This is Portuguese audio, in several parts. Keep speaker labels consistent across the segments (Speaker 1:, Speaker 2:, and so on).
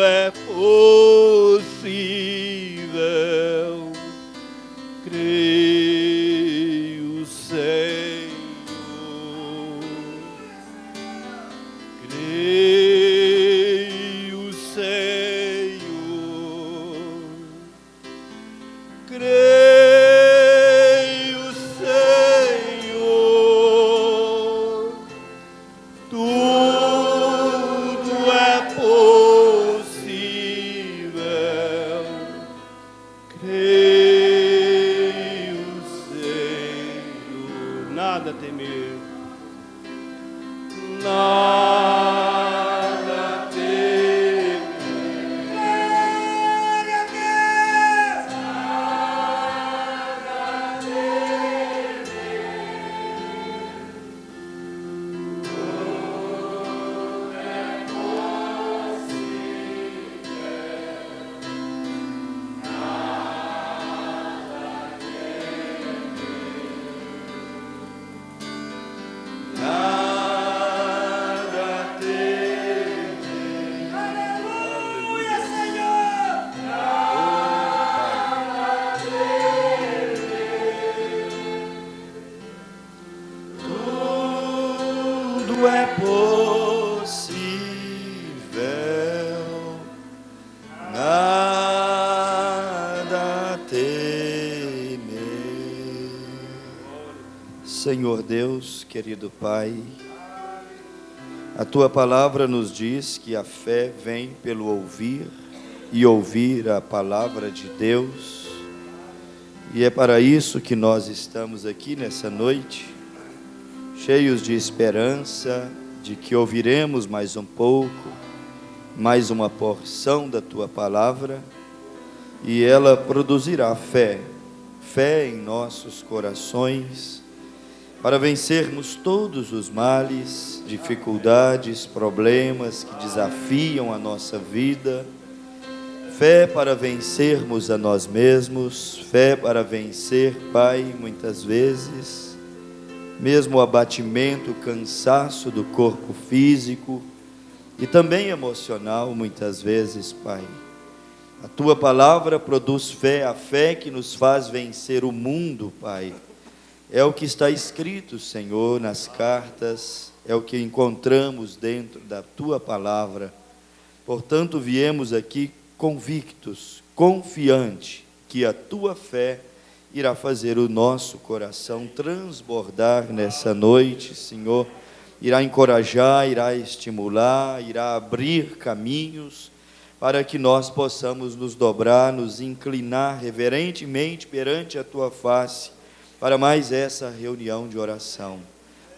Speaker 1: é possível. Creio, Senhor. Creio, Senhor. Creio, Senhor. Tudo é possível. Creio, Senhor. Nada a temer. Nada a temer.
Speaker 2: Glória a Deus!
Speaker 1: Nada a temer.
Speaker 2: Aleluia, Senhor!
Speaker 1: Tudo é possível, nada a temer. Senhor Deus, querido Pai, a Tua palavra nos diz que a fé vem pelo ouvir e ouvir a palavra de Deus, e é para isso que nós estamos aqui nessa noite, cheios de esperança, de que ouviremos mais um pouco, mais uma porção da Tua palavra, e ela produzirá fé, fé em nossos corações, para vencermos todos os males, dificuldades, problemas que desafiam a nossa vida, fé para vencermos a nós mesmos, fé para vencer, Pai, muitas vezes, mesmo o abatimento, o cansaço do corpo físico e também emocional, muitas vezes, Pai. A Tua palavra produz fé, a fé que nos faz vencer o mundo, Pai. É o que está escrito, Senhor, nas cartas, é o que encontramos dentro da Tua palavra. Portanto, viemos aqui convictos, confiantes, que a Tua fé irá fazer o nosso coração transbordar nessa noite, Senhor. Irá encorajar, irá estimular, irá abrir caminhos para que nós possamos nos dobrar, nos inclinar reverentemente perante a Tua face para mais essa reunião de oração.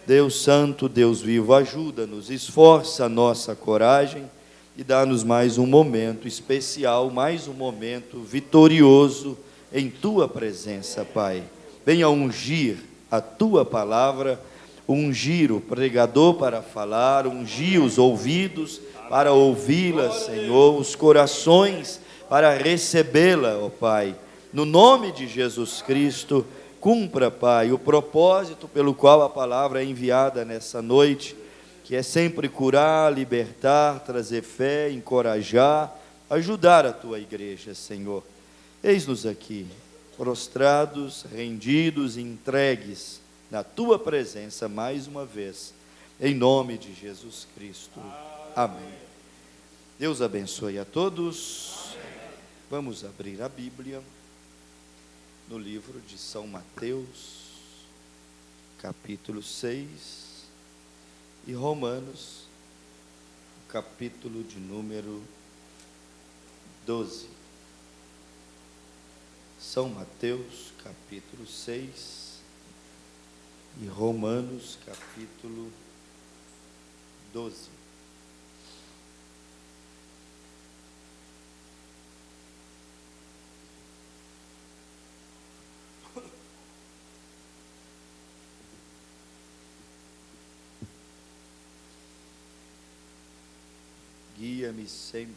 Speaker 1: Deus Santo, Deus vivo, ajuda-nos, esforça a nossa coragem e dá-nos mais um momento especial, mais um momento vitorioso em Tua presença, Pai. Venha ungir a Tua palavra, ungir o pregador para falar, ungir os ouvidos para ouvi-la, Senhor, os corações para recebê-la, ó Pai. No nome de Jesus Cristo, cumpra, Pai, o propósito pelo qual a palavra é enviada nessa noite, que é sempre curar, libertar, trazer fé, encorajar, ajudar a Tua igreja, Senhor. Eis-nos aqui, prostrados, rendidos, entregues na Tua presença mais uma vez, em nome de Jesus Cristo. Amém. Deus abençoe a todos. Vamos abrir a Bíblia no livro de São Mateus, capítulo 6, e Romanos, capítulo de número 12. São Mateus, capítulo 6, e Romanos, capítulo 12. Guia-me sempre.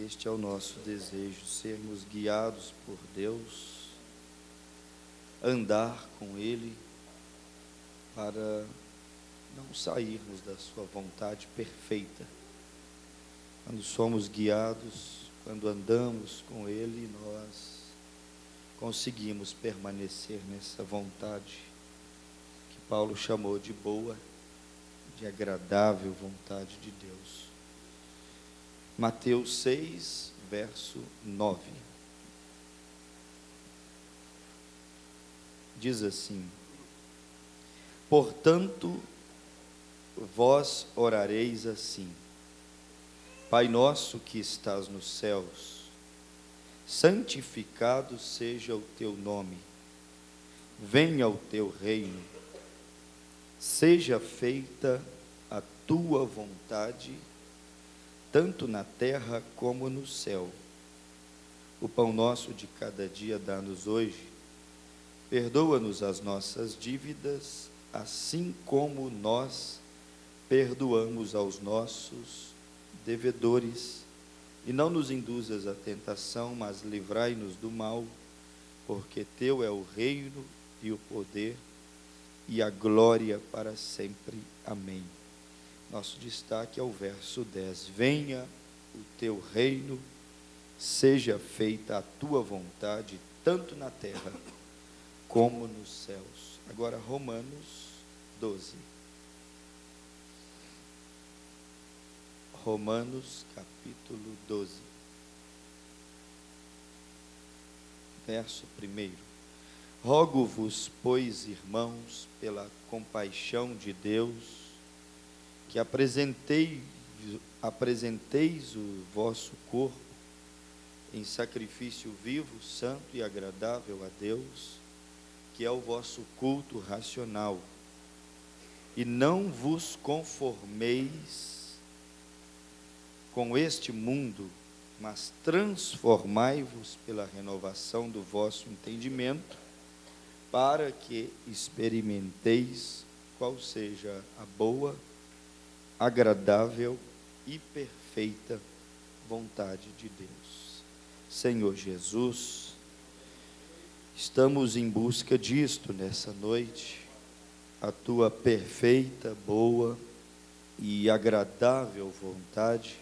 Speaker 1: Este é o nosso desejo, sermos guiados por Deus, andar com Ele, para não sairmos da sua vontade perfeita, quando somos guiados, quando andamos com Ele, nós conseguimos permanecer nessa vontade que Paulo chamou de boa, de agradável vontade de Deus. Mateus 6, verso 9. Diz assim: portanto, vós orareis assim: Pai nosso que estás nos céus, santificado seja o teu nome, venha o teu reino, seja feita a tua vontade, tanto na terra como no céu. O pão nosso de cada dia dá-nos hoje, perdoa-nos as nossas dívidas, assim como nós perdoamos aos nossos devedores, e não nos induzas à tentação, mas livrai-nos do mal, porque teu é o reino e o poder e a glória para sempre. Amém. Nosso destaque é o verso 10. Venha o teu reino, seja feita a tua vontade, tanto na terra como nos céus. Agora Romanos 12. Romanos capítulo 12, verso 1. Rogo-vos, pois, irmãos, pela compaixão de Deus, que apresenteis o vosso corpo em sacrifício vivo, santo e agradável a Deus, que é o vosso culto racional, e não vos conformeis com este mundo, mas transformai-vos pela renovação do vosso entendimento, para que experimenteis qual seja a boa, agradável e perfeita vontade de Deus. Senhor Jesus, estamos em busca disto nessa noite, a tua perfeita, boa e agradável vontade,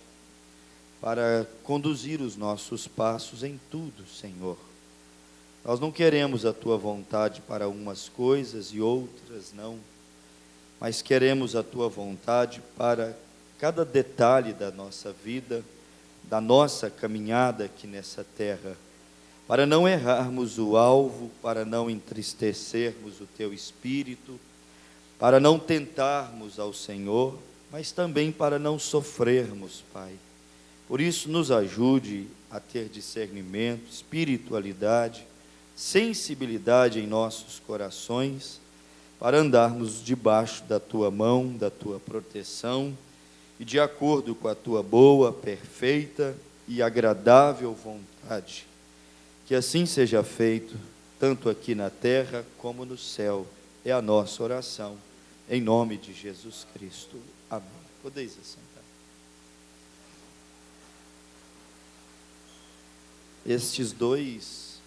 Speaker 1: para conduzir os nossos passos em tudo, Senhor. Nós não queremos a tua vontade para umas coisas e outras não, mas queremos a tua vontade para cada detalhe da nossa vida, da nossa caminhada aqui nessa terra, para não errarmos o alvo, para não entristecermos o teu espírito, para não tentarmos ao Senhor, mas também para não sofrermos, Pai. Por isso, nos ajude a ter discernimento, espiritualidade, sensibilidade em nossos corações, para andarmos debaixo da tua mão, da tua proteção, e de acordo com a tua boa, perfeita e agradável vontade. Que assim seja feito, tanto aqui na terra como no céu. É a nossa oração, em nome de Jesus Cristo. Amém. Podeis assentar. Estes dois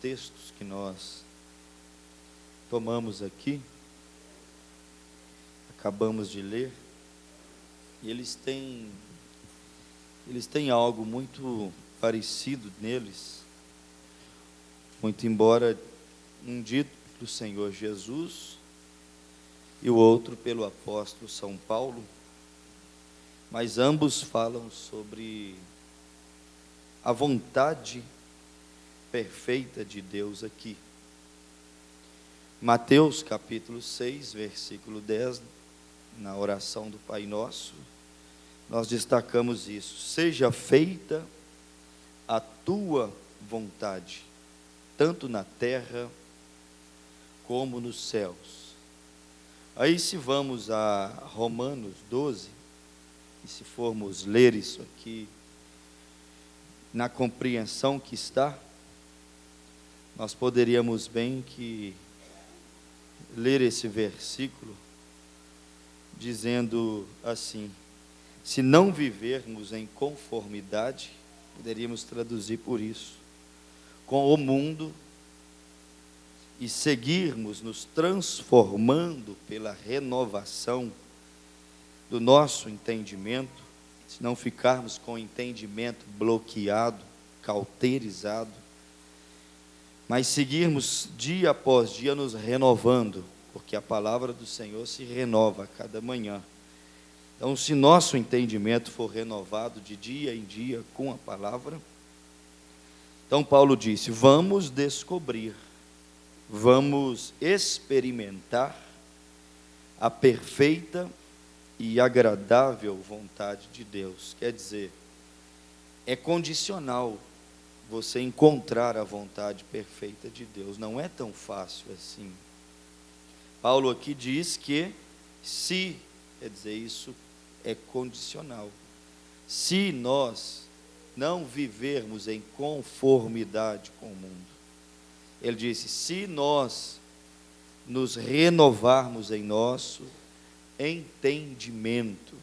Speaker 1: textos que nós tomamos aqui, acabamos de ler, e eles têm algo muito parecido neles, muito embora um dito pelo Senhor Jesus e o outro pelo apóstolo São Paulo, mas ambos falam sobre a vontade perfeita de Deus aqui. Mateus capítulo 6, versículo 10, na oração do Pai Nosso, nós destacamos isso: seja feita a tua vontade, tanto na terra como nos céus. Aí, se vamos a Romanos 12, e se formos ler isso aqui, na compreensão que está, nós poderíamos bem que ler esse versículo dizendo assim: se não vivermos em conformidade, poderíamos traduzir por isso, com o mundo, e seguirmos nos transformando pela renovação do nosso entendimento, se não ficarmos com o entendimento bloqueado, cauterizado, mas seguirmos dia após dia nos renovando, porque a palavra do Senhor se renova a cada manhã. Então, se nosso entendimento for renovado de dia em dia com a palavra, então Paulo disse: vamos descobrir, vamos experimentar a perfeita e agradável vontade de Deus. Quer dizer, é condicional você encontrar a vontade perfeita de Deus. Não é tão fácil assim. Paulo aqui diz que se, quer dizer, isso é condicional. Se nós não vivermos em conformidade com o mundo, ele disse, se nós nos renovarmos em nosso entendimento,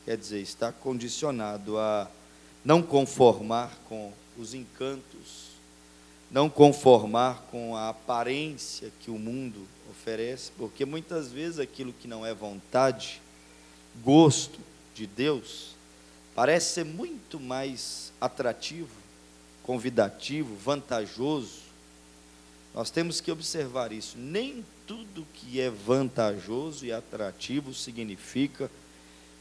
Speaker 1: quer dizer, está condicionado a não conformar com os encantos, não conformar com a aparência que o mundo oferece, porque muitas vezes aquilo que não é vontade, gosto de Deus, parece ser muito mais atrativo, convidativo, vantajoso. Nós temos que observar isso. Nem tudo que é vantajoso e atrativo significa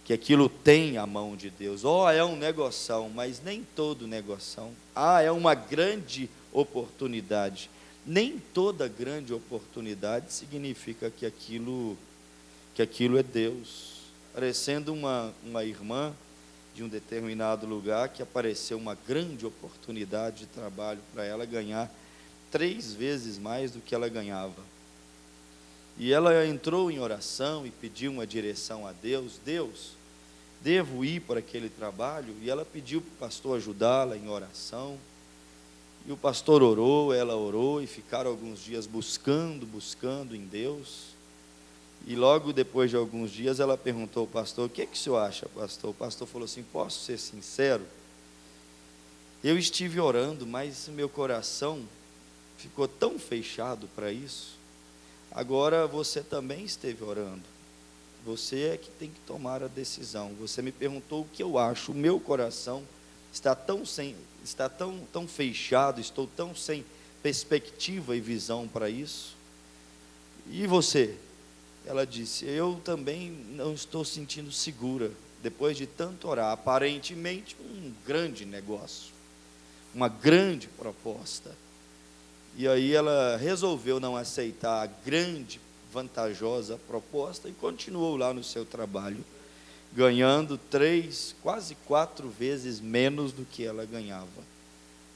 Speaker 1: que aquilo tem a mão de Deus. É um negoção, mas nem todo negoção. É uma grande oportunidade. Nem toda grande oportunidade significa que aquilo é Deus. Parecendo uma irmã de um determinado lugar que apareceu uma grande oportunidade de trabalho para ela ganhar 3 vezes mais do que ela ganhava. E ela entrou em oração e pediu uma direção a Deus. Deus, devo ir para aquele trabalho? E ela pediu para o pastor ajudá-la em oração. E o pastor orou, ela orou, e ficaram alguns dias buscando em Deus. E logo depois de alguns dias ela perguntou ao pastor: o que o senhor acha, pastor? O pastor falou assim: posso ser sincero? Eu estive orando, mas meu coração ficou tão fechado para isso. Agora você também esteve orando. Você é que tem que tomar a decisão. Você me perguntou o que eu acho. O meu coração está tão fechado, estou tão sem perspectiva e visão para isso. E você? Ela disse: eu também não estou sentindo segura, depois de tanto orar. Aparentemente um grande negócio, uma grande proposta. E aí ela resolveu não aceitar a grande, vantajosa proposta e continuou lá no seu trabalho, ganhando 3, quase 4 vezes menos do que ela ganhava.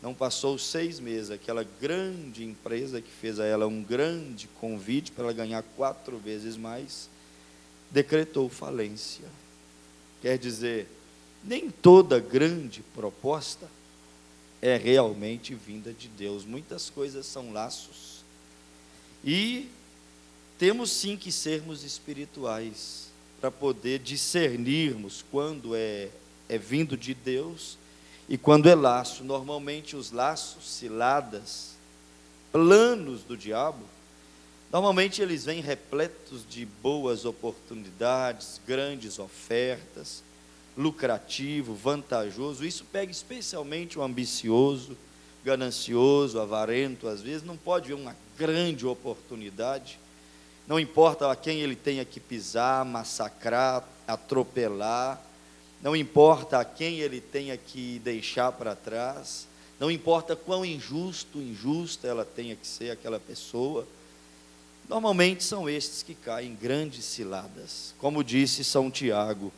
Speaker 1: Não passou 6 meses, aquela grande empresa que fez a ela um grande convite para ela ganhar 4 vezes mais, decretou falência. Quer dizer, nem toda grande proposta é realmente vinda de Deus. Muitas coisas são laços. E temos sim que sermos espirituais, para poder discernirmos quando é vindo de Deus e quando é laço. Normalmente os laços, ciladas, planos do diabo, normalmente eles vêm repletos de boas oportunidades, grandes ofertas, lucrativo, vantajoso. Isso pega especialmente o ambicioso, ganancioso, avarento. Às vezes não pode ver uma grande oportunidade, não importa a quem ele tenha que pisar, massacrar, atropelar, não importa a quem ele tenha que deixar para trás, não importa quão injusta ela tenha que ser aquela pessoa. Normalmente são estes que caem em grandes ciladas. Como disse São Tiago,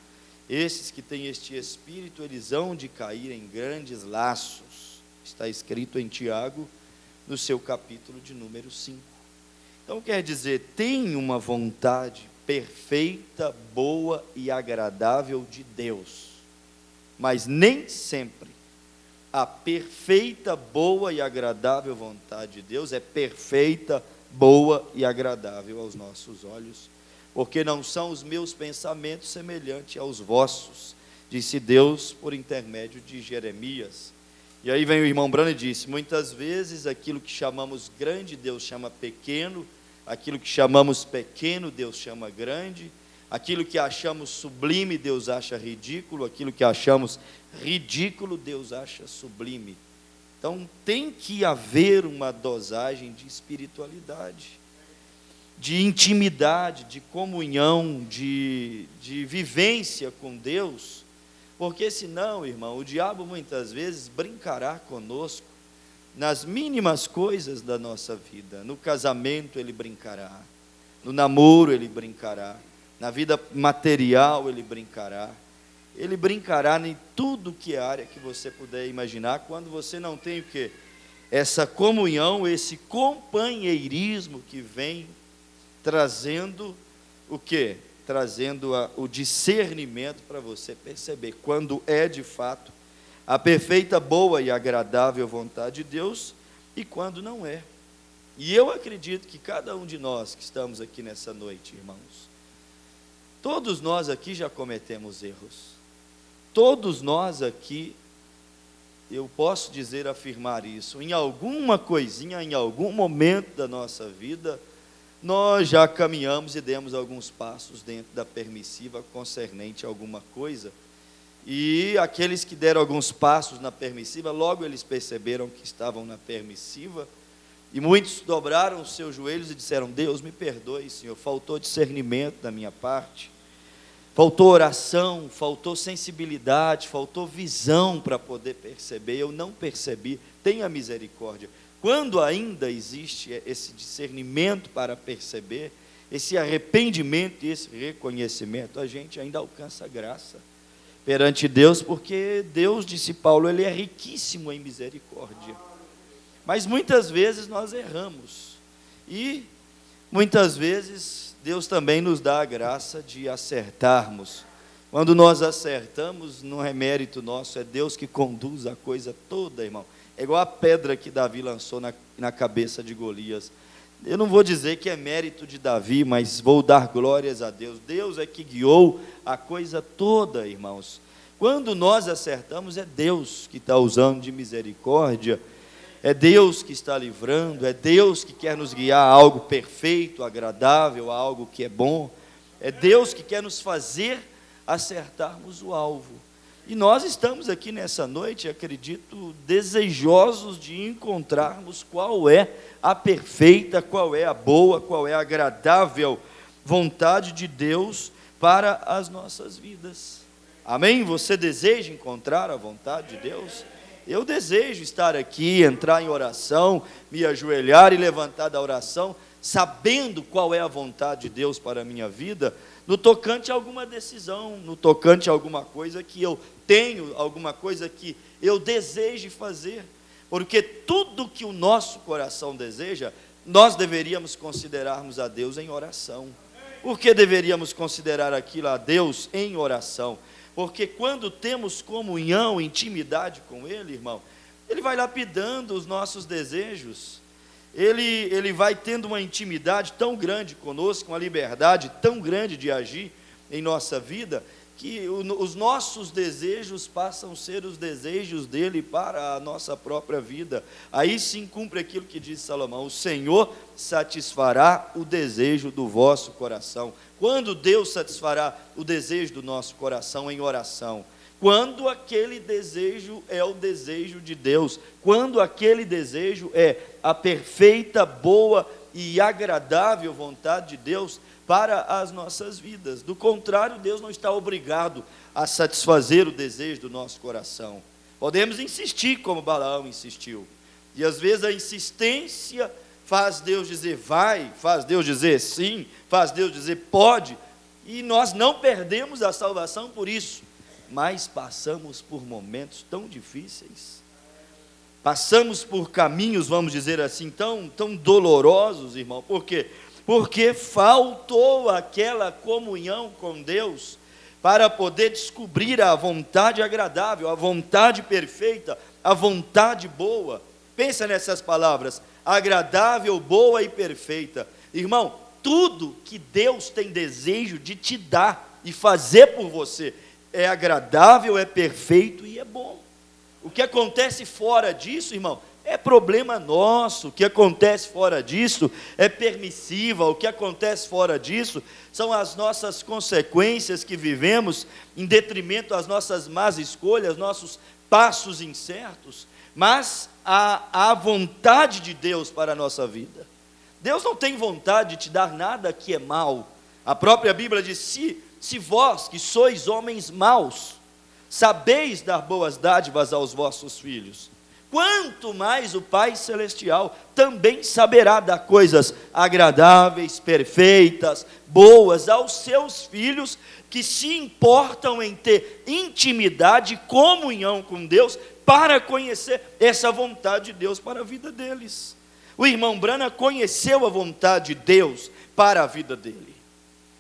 Speaker 1: esses que têm este espírito, eles hão de cair em grandes laços. Está escrito em Tiago, no seu capítulo de número 5. Então quer dizer, tem uma vontade perfeita, boa e agradável de Deus, mas nem sempre a perfeita, boa e agradável vontade de Deus é perfeita, boa e agradável aos nossos olhos, porque não são os meus pensamentos semelhantes aos vossos, disse Deus por intermédio de Jeremias. E aí vem o irmão Brano e disse: muitas vezes aquilo que chamamos grande, Deus chama pequeno, aquilo que chamamos pequeno, Deus chama grande, aquilo que achamos sublime, Deus acha ridículo, aquilo que achamos ridículo, Deus acha sublime. Então tem que haver uma dosagem de espiritualidade, de intimidade, de comunhão, de vivência com Deus, porque senão, irmão, o diabo muitas vezes brincará conosco nas mínimas coisas da nossa vida. No casamento ele brincará, no namoro ele brincará, na vida material ele brincará em tudo que é área que você puder imaginar, quando você não tem o quê? Essa comunhão, esse companheirismo que vem trazendo o quê? Trazendo o discernimento para você perceber quando é de fato a perfeita, boa e agradável vontade de Deus e quando não é. E eu acredito que cada um de nós que estamos aqui nessa noite, irmãos, todos nós aqui já cometemos erros. Todos nós aqui, eu posso dizer, afirmar isso, em alguma coisinha, em algum momento da nossa vida, nós já caminhamos e demos alguns passos dentro da permissiva concernente a alguma coisa, e aqueles que deram alguns passos na permissiva, logo eles perceberam que estavam na permissiva, e muitos dobraram os seus joelhos e disseram: Deus, me perdoe, Senhor, faltou discernimento da minha parte, faltou oração, faltou sensibilidade, faltou visão para poder perceber, eu não percebi, tenha misericórdia. Quando ainda existe esse discernimento para perceber, esse arrependimento e esse reconhecimento, a gente ainda alcança graça perante Deus, porque Deus, disse Paulo, Ele é riquíssimo em misericórdia. Mas muitas vezes nós erramos, e muitas vezes Deus também nos dá a graça de acertarmos. Quando nós acertamos, não é mérito nosso, é Deus que conduz a coisa toda, irmão. É igual a pedra que Davi lançou na cabeça de Golias. Eu não vou dizer que é mérito de Davi, mas vou dar glórias a Deus. Deus é que guiou a coisa toda, irmãos. Quando nós acertamos, é Deus que está usando de misericórdia, é Deus que está livrando, é Deus que quer nos guiar a algo perfeito, agradável, a algo que é bom, é Deus que quer nos fazer acertarmos o alvo. E nós estamos aqui nessa noite, acredito, desejosos de encontrarmos qual é a perfeita, qual é a boa, qual é a agradável vontade de Deus para as nossas vidas. Amém? Você deseja encontrar a vontade de Deus? Eu desejo estar aqui, entrar em oração, me ajoelhar e levantar da oração, sabendo qual é a vontade de Deus para a minha vida, no tocante a alguma decisão, no tocante a alguma coisa que eu tenho, alguma coisa que eu deseje fazer, porque tudo que o nosso coração deseja, nós deveríamos considerarmos a Deus em oração. Por que deveríamos considerar aquilo a Deus em oração? Porque quando temos comunhão, intimidade com Ele, irmão, Ele vai lapidando os nossos desejos, Ele vai tendo uma intimidade tão grande conosco, uma liberdade tão grande de agir em nossa vida, que os nossos desejos passam a ser os desejos dele para a nossa própria vida. Aí sim cumpre aquilo que diz Salomão: o Senhor satisfará o desejo do vosso coração. Quando Deus satisfará o desejo do nosso coração? Em oração. Quando aquele desejo é o desejo de Deus, quando aquele desejo é a perfeita, boa e agradável vontade de Deus para as nossas vidas. Do contrário, Deus não está obrigado a satisfazer o desejo do nosso coração. Podemos insistir como Balaão insistiu, e às vezes a insistência faz Deus dizer vai, faz Deus dizer sim, faz Deus dizer pode, e nós não perdemos a salvação por isso, mas passamos por momentos tão difíceis, passamos por caminhos, vamos dizer assim, tão dolorosos, irmão. Por quê? Porque faltou aquela comunhão com Deus para poder descobrir a vontade agradável, a vontade perfeita, a vontade boa. Pensa nessas palavras: agradável, boa e perfeita. Irmão, tudo que Deus tem desejo de te dar e fazer por você é agradável, é perfeito e é bom. O que acontece fora disso, irmão, é problema nosso. O que acontece fora disso é permissivo. O que acontece fora disso são as nossas consequências que vivemos em detrimento das nossas más escolhas, nossos passos incertos. Mas há vontade de Deus para a nossa vida. Deus não tem vontade de te dar nada que é mal. A própria Bíblia diz: se vós que sois homens maus, sabeis dar boas dádivas aos vossos filhos, quanto mais o Pai Celestial também saberá dar coisas agradáveis, perfeitas, boas aos seus filhos, que se importam em ter intimidade, comunhão com Deus, para conhecer essa vontade de Deus para a vida deles. O irmão Branham conheceu a vontade de Deus para a vida dele.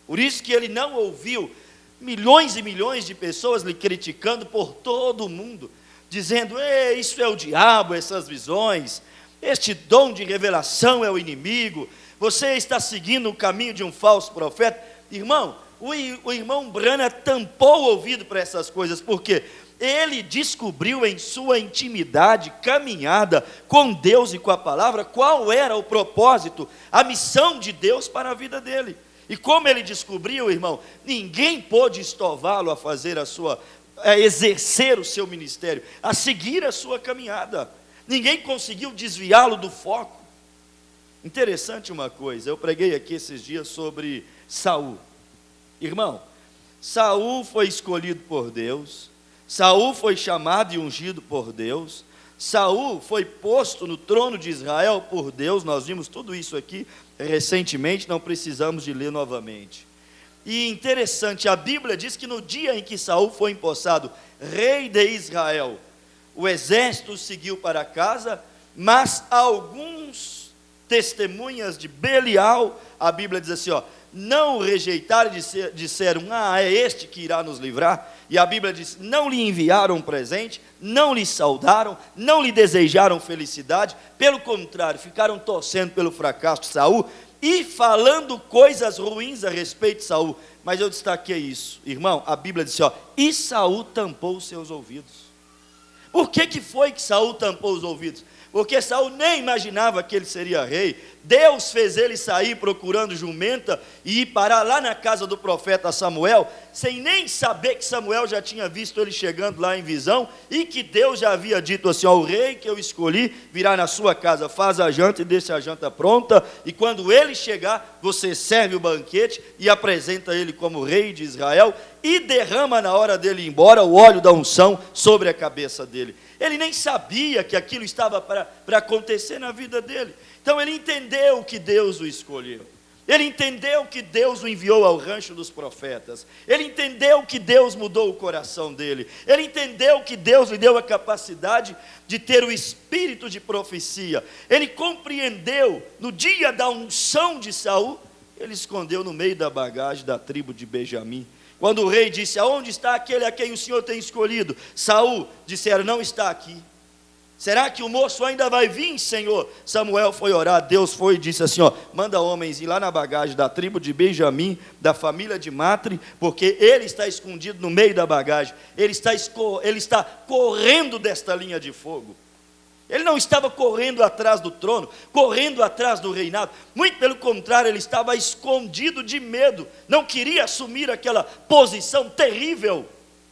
Speaker 1: Por isso que ele não ouviu milhões e milhões de pessoas lhe criticando por todo o mundo, dizendo: isso é o diabo, essas visões, este dom de revelação é o inimigo, você está seguindo o caminho de um falso profeta. Irmão, o irmão Branham tampou o ouvido para essas coisas, porque ele descobriu em sua intimidade, caminhada com Deus e com a palavra, qual era o propósito, a missão de Deus para a vida dele. E como ele descobriu, irmão, ninguém pôde estová-lo a fazer a exercer o seu ministério, a seguir a sua caminhada. Ninguém conseguiu desviá-lo do foco. Interessante uma coisa, eu preguei aqui esses dias sobre Saul. Irmão, Saul foi escolhido por Deus, Saul foi chamado e ungido por Deus, Saul foi posto no trono de Israel por Deus. Nós vimos tudo isso aqui recentemente, não precisamos de ler novamente. E interessante, a Bíblia diz que no dia em que Saul foi empossado rei de Israel, o exército seguiu para casa, mas alguns testemunhas de Belial, a Bíblia diz assim, não o rejeitaram, disseram: é este que irá nos livrar. E a Bíblia diz: não lhe enviaram presente, não lhe saudaram, não lhe desejaram felicidade, pelo contrário, ficaram torcendo pelo fracasso de Saul e falando coisas ruins a respeito de Saul. Mas eu destaquei isso, irmão, a Bíblia diz e Saul tampou os seus ouvidos. Por que foi que Saul tampou os ouvidos? Porque Saul nem imaginava que ele seria rei. Deus fez ele sair procurando jumenta e ir parar lá na casa do profeta Samuel, sem nem saber que Samuel já tinha visto ele chegando lá em visão, e que Deus já havia dito assim: o rei que eu escolhi virá na sua casa, faz a janta e deixa a janta pronta, e quando ele chegar, você serve o banquete e apresenta ele como rei de Israel, e derrama na hora dele ir embora o óleo da unção sobre a cabeça dele. Ele nem sabia que aquilo estava para acontecer na vida dele. Então ele entendeu que Deus o escolheu. Ele entendeu que Deus o enviou ao rancho dos profetas. Ele entendeu que Deus mudou o coração dele. Ele entendeu que Deus lhe deu a capacidade de ter o espírito de profecia. Ele compreendeu, no dia da unção de Saul, ele escondeu no meio da bagagem da tribo de Benjamim. Quando o rei disse: aonde está aquele a quem o Senhor tem escolhido? Saul, disseram: não está aqui. Será que o moço ainda vai vir, Senhor? Samuel foi orar, Deus foi e disse assim: manda homens ir lá na bagagem da tribo de Benjamim, da família de Matre, porque ele está escondido no meio da bagagem, ele está correndo desta linha de fogo. Ele não estava correndo atrás do trono, correndo atrás do reinado, muito pelo contrário, ele estava escondido de medo, não queria assumir aquela posição terrível.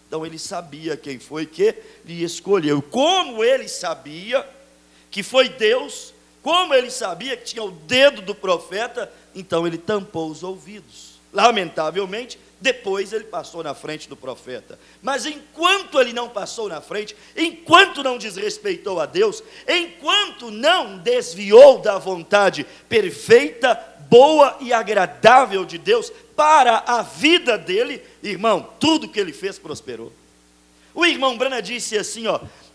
Speaker 1: Então ele sabia quem foi que lhe escolheu. Como ele sabia que foi Deus, como ele sabia que tinha o dedo do profeta, então ele tampou os ouvidos. Lamentavelmente, depois ele passou na frente do profeta. Mas enquanto ele não passou na frente, enquanto não desrespeitou a Deus, enquanto não desviou da vontade perfeita, boa e agradável de Deus para a vida dele, irmão, tudo que ele fez prosperou. O irmão Branham disse assim,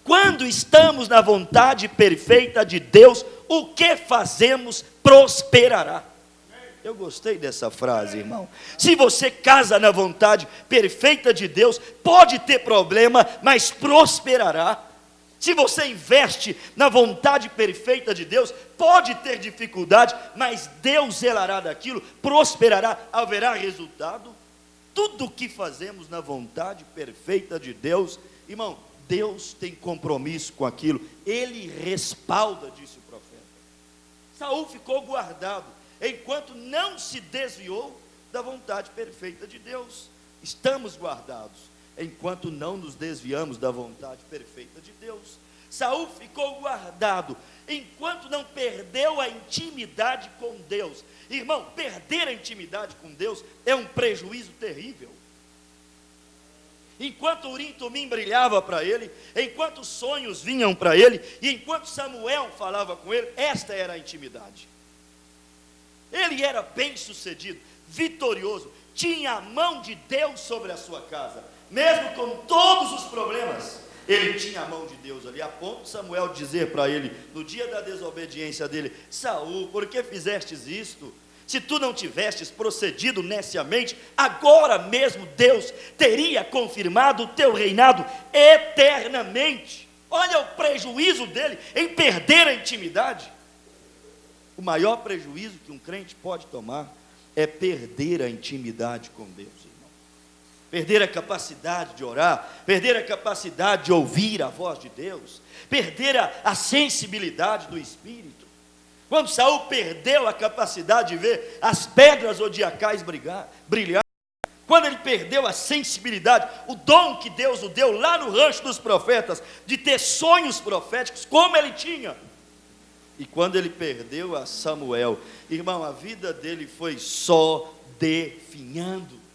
Speaker 1: quando estamos na vontade perfeita de Deus, o que fazemos prosperará. Eu gostei dessa frase, irmão. Se você casa na vontade perfeita de Deus, pode ter problema, mas prosperará. Se você investe na vontade perfeita de Deus, pode ter dificuldade, mas Deus zelará daquilo, prosperará, haverá resultado. Tudo o que fazemos na vontade perfeita de Deus, irmão, Deus tem compromisso com aquilo, Ele respalda, disse o profeta. Saul ficou guardado, enquanto não se desviou da vontade perfeita de Deus. Estamos guardados, enquanto não nos desviamos da vontade perfeita de Deus. Saul ficou guardado, enquanto não perdeu a intimidade com Deus. Irmão, perder a intimidade com Deus é um prejuízo terrível. Enquanto Urim e Tumim brilhava para ele, enquanto os sonhos vinham para ele, e enquanto Samuel falava com ele, esta era a intimidade. Ele era bem sucedido, vitorioso, tinha a mão de Deus sobre a sua casa, mesmo com todos os problemas, ele tinha a mão de Deus ali, a ponto de Samuel dizer para ele, no dia da desobediência dele: Saul, por que fizestes isto? Se tu não tivestes procedido neciamente, agora mesmo Deus teria confirmado o teu reinado eternamente. Olha o prejuízo dele em perder a intimidade. O maior prejuízo que um crente pode tomar é perder a intimidade com Deus, irmão. Perder a capacidade de orar, perder a capacidade de ouvir a voz de Deus, perder a sensibilidade do Espírito. Quando Saul perdeu a capacidade de ver as pedras zodiacais brilhar, quando ele perdeu a sensibilidade, o dom que Deus o deu lá no rancho dos profetas, de ter sonhos proféticos, como ele tinha, e quando ele perdeu a Samuel, irmão, a vida dele foi só definhando.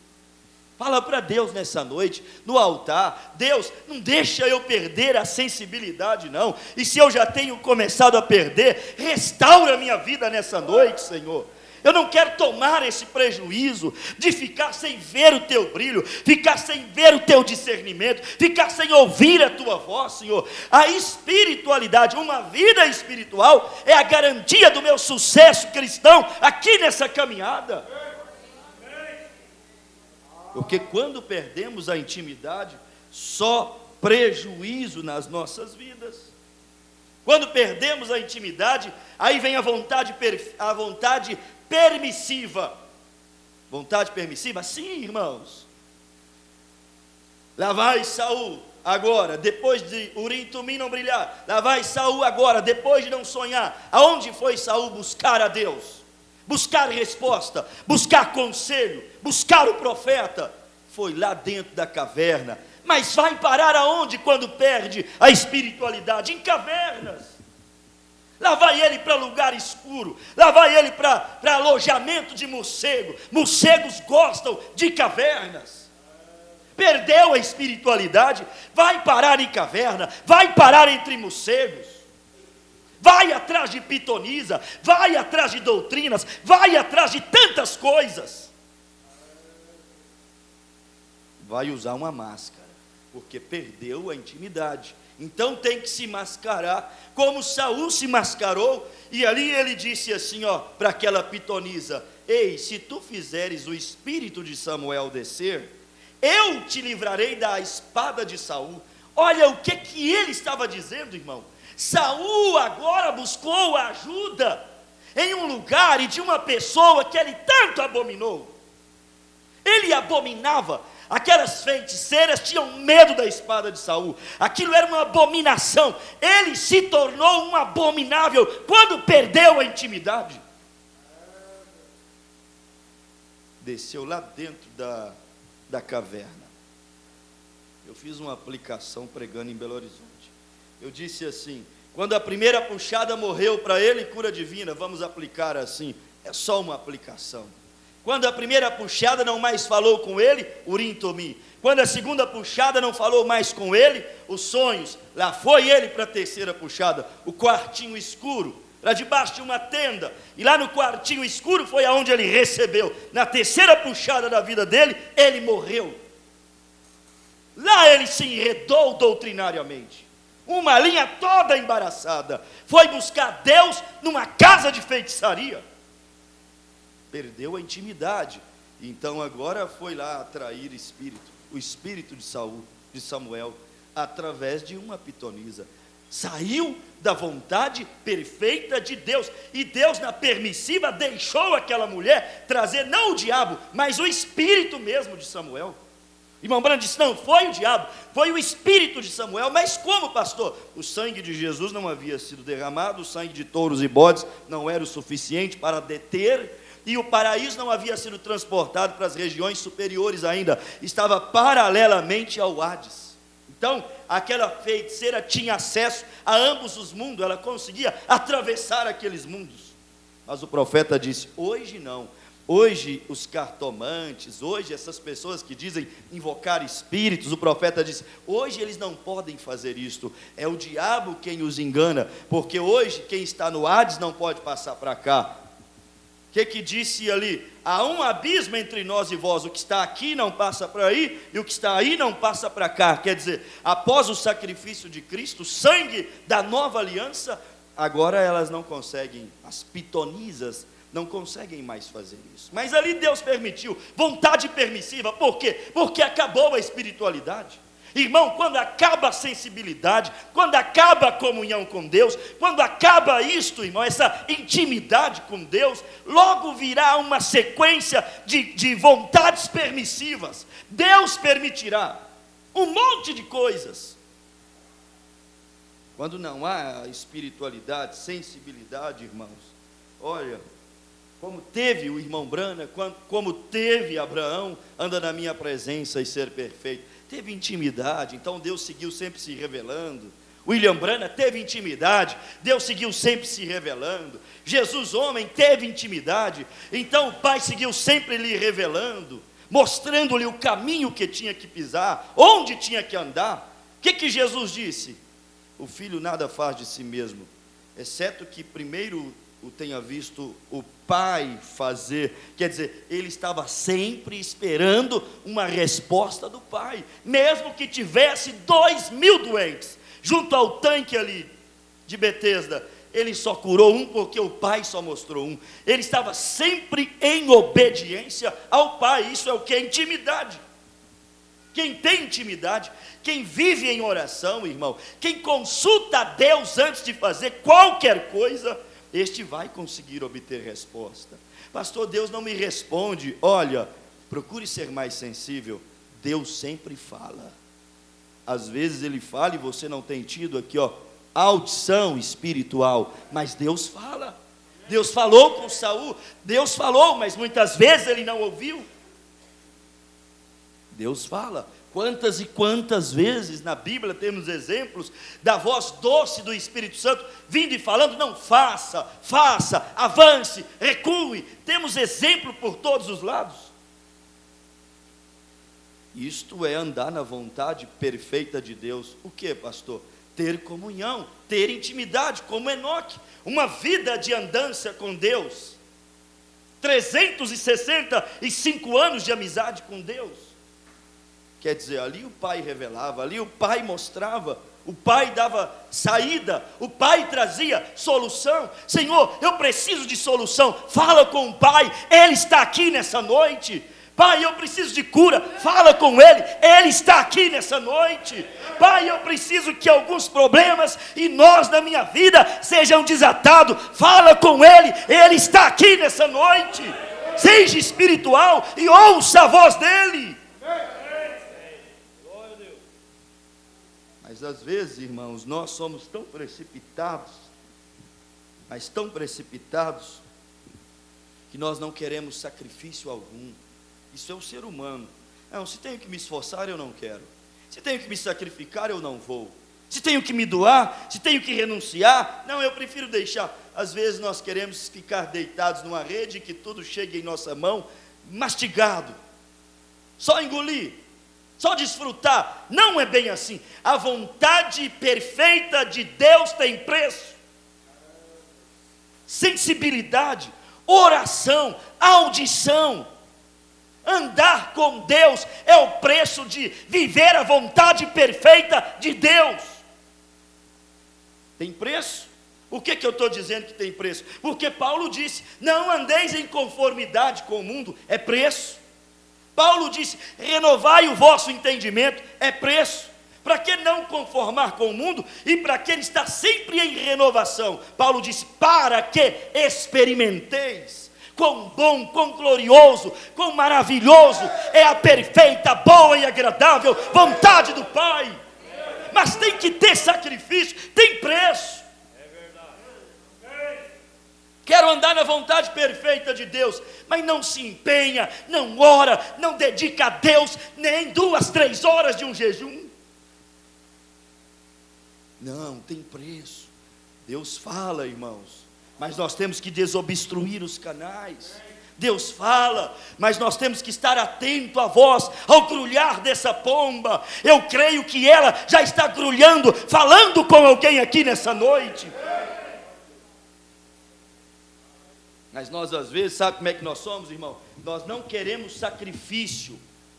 Speaker 1: Fala para Deus nessa noite, no altar: Deus, não deixa eu perder a sensibilidade não, e se eu já tenho começado a perder, restaura a minha vida nessa noite, Senhor. Eu não quero tomar esse prejuízo de ficar sem ver o teu brilho, ficar sem ver o teu discernimento, ficar sem ouvir a tua voz, Senhor. A espiritualidade, uma vida espiritual, é a garantia do meu sucesso cristão aqui nessa caminhada. Porque quando perdemos a intimidade, só prejuízo nas nossas vidas. Quando perdemos a intimidade, aí vem a vontade permissiva. Vontade permissiva? Sim, irmãos. Lá vai Saul agora, depois de Urim e Tumim não brilhar. Lá vai Saul agora, depois de não sonhar. Aonde foi Saul buscar a Deus? Buscar resposta, buscar conselho, buscar o profeta. Foi lá dentro da caverna. Mas vai parar aonde quando perde a espiritualidade? Em cavernas. Lá vai ele para lugar escuro, lá vai ele para alojamento de morcego. Morcegos gostam de cavernas. Perdeu a espiritualidade, vai parar em caverna, vai parar entre morcegos. Vai atrás de pitonisa, vai atrás de doutrinas, vai atrás de tantas coisas. Vai usar uma máscara, porque perdeu a intimidade. Então tem que se mascarar, como Saul se mascarou. E ali ele disse assim, para aquela pitonisa: ei, se tu fizeres o espírito de Samuel descer, eu te livrarei da espada de Saul. Olha o que ele estava dizendo, irmão. Saul agora buscou ajuda em um lugar e de uma pessoa que ele tanto abominou. Ele abominava. Aquelas feiticeiras tinham medo da espada de Saul. Aquilo era uma abominação. Ele se tornou um abominável quando perdeu a intimidade. Desceu lá dentro da caverna. Eu fiz uma aplicação pregando em Belo Horizonte. Eu disse assim: quando a primeira puxada morreu para ele, cura divina. Vamos aplicar assim, é só uma aplicação. Quando a primeira puxada não mais falou com ele, Urim e Tumim. Quando a segunda puxada não falou mais com ele, os sonhos. Lá foi ele para a terceira puxada, o quartinho escuro, lá debaixo de uma tenda. E lá no quartinho escuro foi aonde ele recebeu. Na terceira puxada da vida dele, ele morreu. Lá ele se enredou doutrinariamente. Uma linha toda embaraçada. Foi buscar Deus numa casa de feitiçaria. Perdeu a intimidade. Então agora foi lá atrair o espírito de Samuel, através de uma pitonisa. Saiu da vontade perfeita de Deus. E Deus, na permissiva, deixou aquela mulher trazer não o diabo, mas o espírito mesmo de Samuel. Irmão Branham disse, não, foi o diabo, foi o espírito de Samuel. Mas como, pastor? O sangue de Jesus não havia sido derramado, o sangue de touros e bodes não era o suficiente para deter, e o paraíso não havia sido transportado para as regiões superiores ainda, estava paralelamente ao Hades. Então, aquela feiticeira tinha acesso a ambos os mundos, ela conseguia atravessar aqueles mundos. Mas o profeta disse, hoje não. Hoje os cartomantes, hoje essas pessoas que dizem invocar espíritos, o profeta diz, hoje eles não podem fazer isto, é o diabo quem os engana, porque hoje quem está no Hades não pode passar para cá. O que disse ali? Há um abismo entre nós e vós, o que está aqui não passa para aí, e o que está aí não passa para cá. Quer dizer, após o sacrifício de Cristo, o sangue da nova aliança, agora elas não conseguem, as pitonisas, não conseguem mais fazer isso. Mas ali Deus permitiu, vontade permissiva, por quê? Porque acabou a espiritualidade. Irmão, quando acaba a sensibilidade, quando acaba a comunhão com Deus, quando acaba isto, irmão, essa intimidade com Deus, logo virá uma sequência de vontades permissivas. Deus permitirá um monte de coisas. Quando não há espiritualidade, sensibilidade, irmãos, olha, como teve o irmão Branham, como teve Abraão, anda na minha presença e ser perfeito. Teve intimidade, então Deus seguiu sempre se revelando. William Branham teve intimidade, Deus seguiu sempre se revelando. Jesus, homem, teve intimidade, então o Pai seguiu sempre lhe revelando, mostrando-lhe o caminho que tinha que pisar, onde tinha que andar. O que Jesus disse? O filho nada faz de si mesmo, exceto que primeiro o tenha visto o Pai fazer. Quer dizer, ele estava sempre esperando uma resposta do Pai, mesmo que tivesse 2.000 doentes, junto ao tanque ali de Betesda, ele só curou um, porque o Pai só mostrou um. Ele estava sempre em obediência ao Pai. Isso é o que é intimidade. Quem tem intimidade, quem vive em oração, irmão, quem consulta a Deus antes de fazer qualquer coisa, este vai conseguir obter resposta. Pastor, Deus não me responde. Olha, procure ser mais sensível. Deus sempre fala. Às vezes Ele fala e você não tem tido aqui, audição espiritual, mas Deus fala. Deus falou com Saul, Deus falou, mas muitas vezes ele não ouviu. Deus fala. Quantas e quantas vezes na Bíblia temos exemplos da voz doce do Espírito Santo vindo e falando, não, faça, avance, recue. Temos exemplo por todos os lados. Isto é andar na vontade perfeita de Deus. O que, pastor? Ter comunhão, ter intimidade, como Enoque, uma vida de andança com Deus, 365 anos de amizade com Deus. Quer dizer, ali o Pai revelava, ali o Pai mostrava, o Pai dava saída, o Pai trazia solução. Senhor, eu preciso de solução, fala com o Pai, Ele está aqui nessa noite. Pai, eu preciso de cura, fala com Ele, Ele está aqui nessa noite. Pai, eu preciso que alguns problemas e nós na minha vida sejam desatados, fala com Ele, Ele está aqui nessa noite. Seja espiritual e ouça a voz dEle. Mas às vezes, irmãos, nós somos tão precipitados, mas tão precipitados, que nós não queremos sacrifício algum. Isso é o ser humano. Não, se tenho que me esforçar, eu não quero. Se tenho que me sacrificar, eu não vou. Se tenho que me doar, se tenho que renunciar, não, eu prefiro deixar. Às vezes nós queremos ficar deitados numa rede, que tudo chegue em nossa mão, mastigado, só engolir, só desfrutar. Não é bem assim. A vontade perfeita de Deus tem preço. Sensibilidade, oração, audição. Andar com Deus é o preço de viver a vontade perfeita de Deus. Tem preço? O que eu estou dizendo que tem preço? Porque Paulo disse, não andeis em conformidade com o mundo, é preço. Paulo disse, renovai o vosso entendimento, é preço. Para que não conformar com o mundo e para que ele está sempre em renovação? Paulo disse, para que experimenteis quão bom, quão glorioso, quão maravilhoso é a perfeita, boa e agradável vontade do Pai. Mas tem que ter sacrifício, tem preço. Quero andar na vontade perfeita de Deus, mas não se empenha, não ora, não dedica a Deus nem 2, 3 horas de um jejum. Não, tem preço. Deus fala, irmãos, mas nós temos que desobstruir os canais. Deus fala, mas nós temos que estar atento à voz, ao grulhar dessa pomba. Eu creio que ela já está grulhando, falando com alguém aqui nessa noite. Mas nós às vezes, sabe como é que nós somos, irmão? Nós não queremos sacrifício.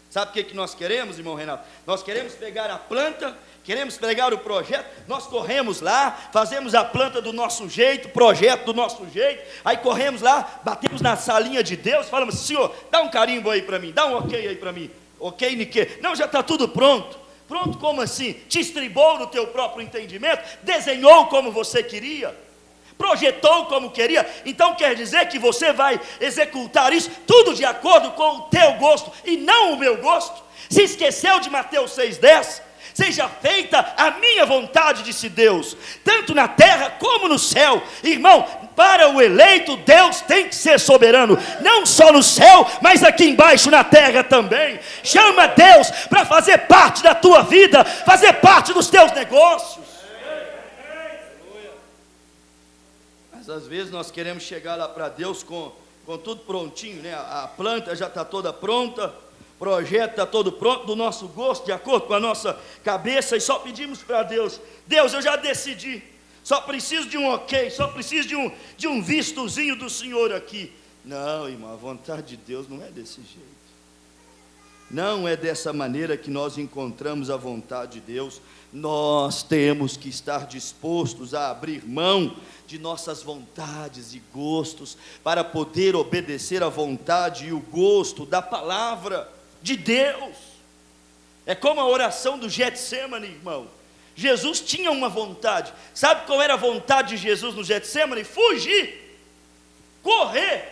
Speaker 1: Sabe o que nós queremos, irmão Renato? Nós queremos pegar a planta, queremos pegar o projeto, nós corremos lá, fazemos a planta do nosso jeito, projeto do nosso jeito, aí corremos lá, batemos na salinha de Deus, falamos: Senhor, dá um carimbo aí para mim, dá um ok aí para mim. Ok, Nique? Não, já está tudo pronto. Pronto como assim? Te estribou no teu próprio entendimento, desenhou como você queria, projetou como queria. Então quer dizer que você vai executar isso tudo de acordo com o teu gosto e não o meu gosto? Se esqueceu de Mateus 6,10? Seja feita a minha vontade, disse Deus, tanto na terra como no céu. Irmão, para o eleito Deus tem que ser soberano, não só no céu, mas aqui embaixo na terra também. Chama Deus para fazer parte da tua vida, fazer parte dos teus negócios. Mas às vezes nós queremos chegar lá para Deus com tudo prontinho, né? A planta já está toda pronta, o projeto está todo pronto, do nosso gosto, de acordo com a nossa cabeça, e só pedimos para Deus: Deus, eu já decidi, só preciso de um ok, só preciso de um vistozinho do Senhor aqui. Não, irmão, a vontade de Deus não é desse jeito. Não é dessa maneira que nós encontramos a vontade de Deus. Nós temos que estar dispostos a abrir mão de nossas vontades e gostos para poder obedecer à vontade e o gosto da palavra de Deus. É como a oração do Getsemane, irmão. Jesus tinha uma vontade. Sabe qual era a vontade de Jesus no Getsemane? Fugir, correr.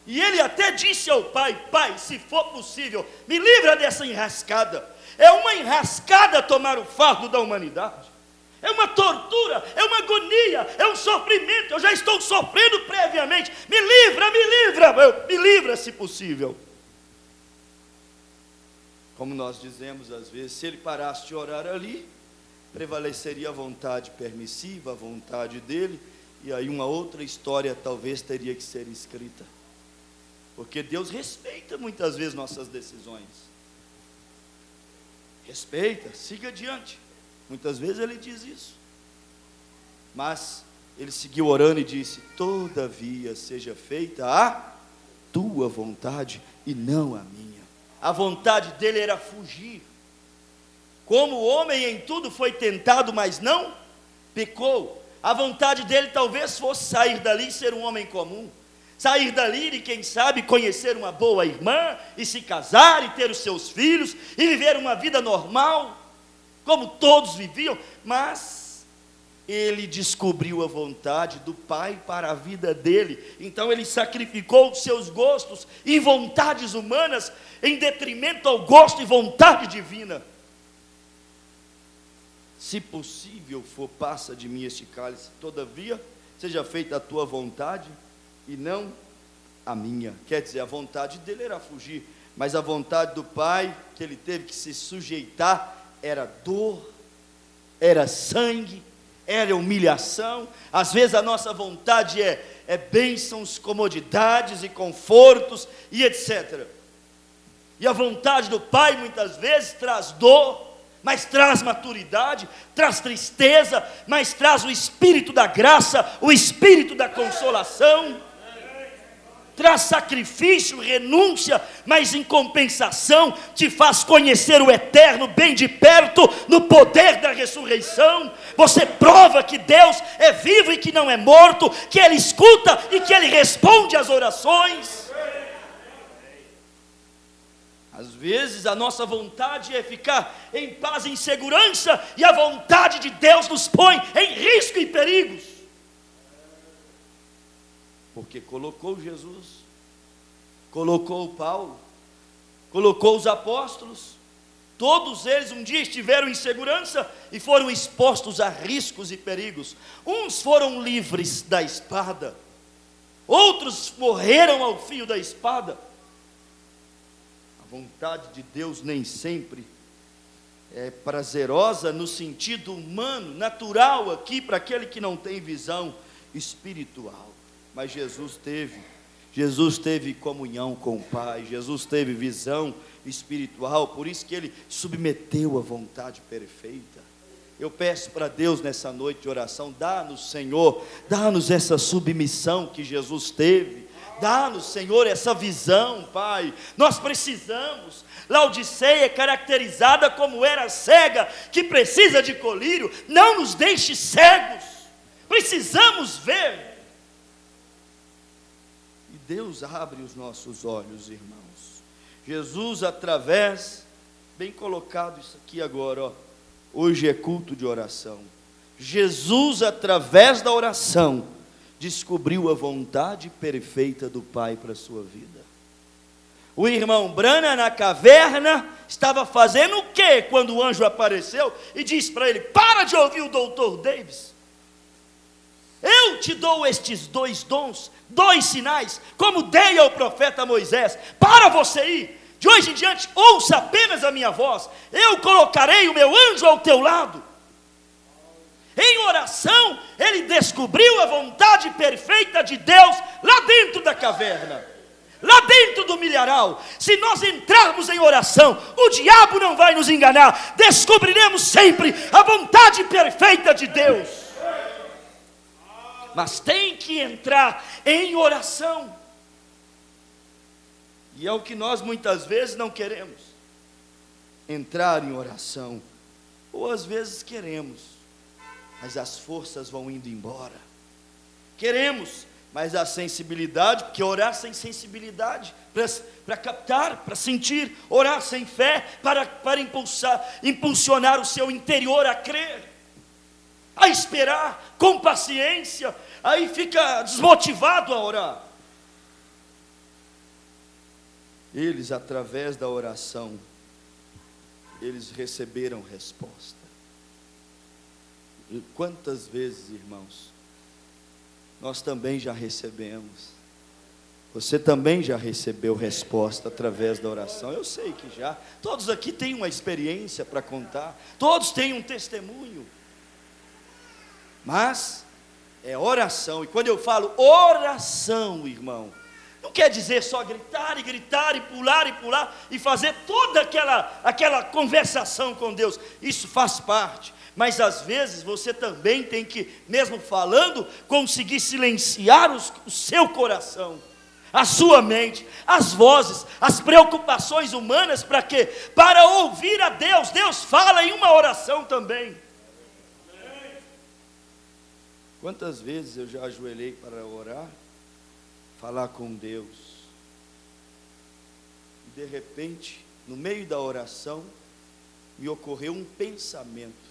Speaker 1: E ele até disse ao Pai: Pai, se for possível, me livra dessa enrascada. É uma enrascada tomar o fardo da humanidade. É uma tortura, é uma agonia, é um sofrimento. Eu já estou sofrendo previamente. Me livra se possível. Como nós dizemos às vezes, se ele parasse de orar ali, prevaleceria a vontade permissiva, a vontade dele, e aí uma outra história talvez teria que ser escrita. Porque Deus respeita muitas vezes nossas decisões. Respeita, siga adiante. Muitas vezes ele diz isso. Mas ele seguiu orando e disse: todavia seja feita a tua vontade e não a minha. A vontade dele era fugir. Como o homem em tudo foi tentado, mas não pecou. A vontade dele talvez fosse sair dali e ser um homem comum. Sair dali e quem sabe conhecer uma boa irmã e se casar e ter os seus filhos e viver uma vida normal, como todos viviam. Mas ele descobriu a vontade do Pai para a vida dele. Então ele sacrificou os seus gostos e vontades humanas em detrimento ao gosto e vontade divina. Se possível for, passa de mim este cálice, todavia seja feita a tua vontade e não a minha. Quer dizer, a vontade dele era fugir, mas a vontade do Pai, que ele teve que se sujeitar, era dor, era sangue, era humilhação. Às vezes a nossa vontade é bênçãos, comodidades e confortos e etc. E a vontade do Pai muitas vezes traz dor, mas traz maturidade, traz tristeza, mas traz o Espírito da graça, o Espírito da consolação. Traz sacrifício, renúncia, mas em compensação te faz conhecer o eterno bem de perto, no poder da ressurreição. Você prova que Deus é vivo e que não é morto, que Ele escuta e que Ele responde às orações. Às vezes a nossa vontade é ficar em paz, em segurança, e a vontade de Deus nos põe em risco e perigos. Porque colocou Jesus, colocou Paulo, colocou os apóstolos. Todos eles um dia estiveram em segurança e foram expostos a riscos e perigos. Uns foram livres da espada, outros morreram ao fio da espada. A vontade de Deus nem sempre é prazerosa no sentido humano, natural aqui para aquele que não tem visão espiritual. Mas Jesus teve comunhão com o Pai, Jesus teve visão espiritual, por isso que ele submeteu a vontade perfeita. Eu peço para Deus nessa noite de oração, dá-nos, Senhor, dá-nos essa submissão que Jesus teve, dá-nos, Senhor, essa visão, Pai. Nós precisamos. Laodiceia é caracterizada como era cega, que precisa de colírio. Não nos deixe cegos, precisamos ver. E Deus abre os nossos olhos, irmãos. Jesus, através, bem colocado isso aqui agora, ó. Hoje é culto de oração. Jesus, através da oração, descobriu a vontade perfeita do Pai para a sua vida. O irmão Branham na caverna estava fazendo o quê quando o anjo apareceu e disse para ele: para de ouvir o doutor Davis, eu te dou estes 2 dons, 2 sinais, como dei ao profeta Moisés, para você ir, de hoje em diante, ouça apenas a minha voz, eu colocarei o meu anjo ao teu lado. Em oração, ele descobriu a vontade perfeita de Deus, lá dentro da caverna, lá dentro do milharal. Se nós entrarmos em oração, o diabo não vai nos enganar, descobriremos sempre a vontade perfeita de Deus. Mas tem que entrar em oração. E é o que nós muitas vezes não queremos, entrar em oração. Ou às vezes queremos, mas as forças vão indo embora. Queremos, mas a sensibilidade, porque orar sem sensibilidade, para captar, para sentir, orar sem fé, para impulsionar o seu interior a crer, a esperar com paciência, aí fica desmotivado a orar. Eles, através da oração, eles receberam resposta. E quantas vezes, irmãos, nós também já recebemos. Você também já recebeu resposta através da oração. Eu sei que já. Todos aqui têm uma experiência para contar. Todos têm um testemunho. Mas é oração. E quando eu falo oração, irmão, não quer dizer só gritar e gritar e pular e fazer toda aquela conversação com Deus. Isso faz parte. Mas às vezes você também tem que, mesmo falando, conseguir silenciar o seu coração, a sua mente, as vozes, as preocupações humanas. Para quê? Para ouvir a Deus. Deus fala em uma oração também. Quantas vezes eu já ajoelhei para orar, falar com Deus, e de repente, no meio da oração, me ocorreu um pensamento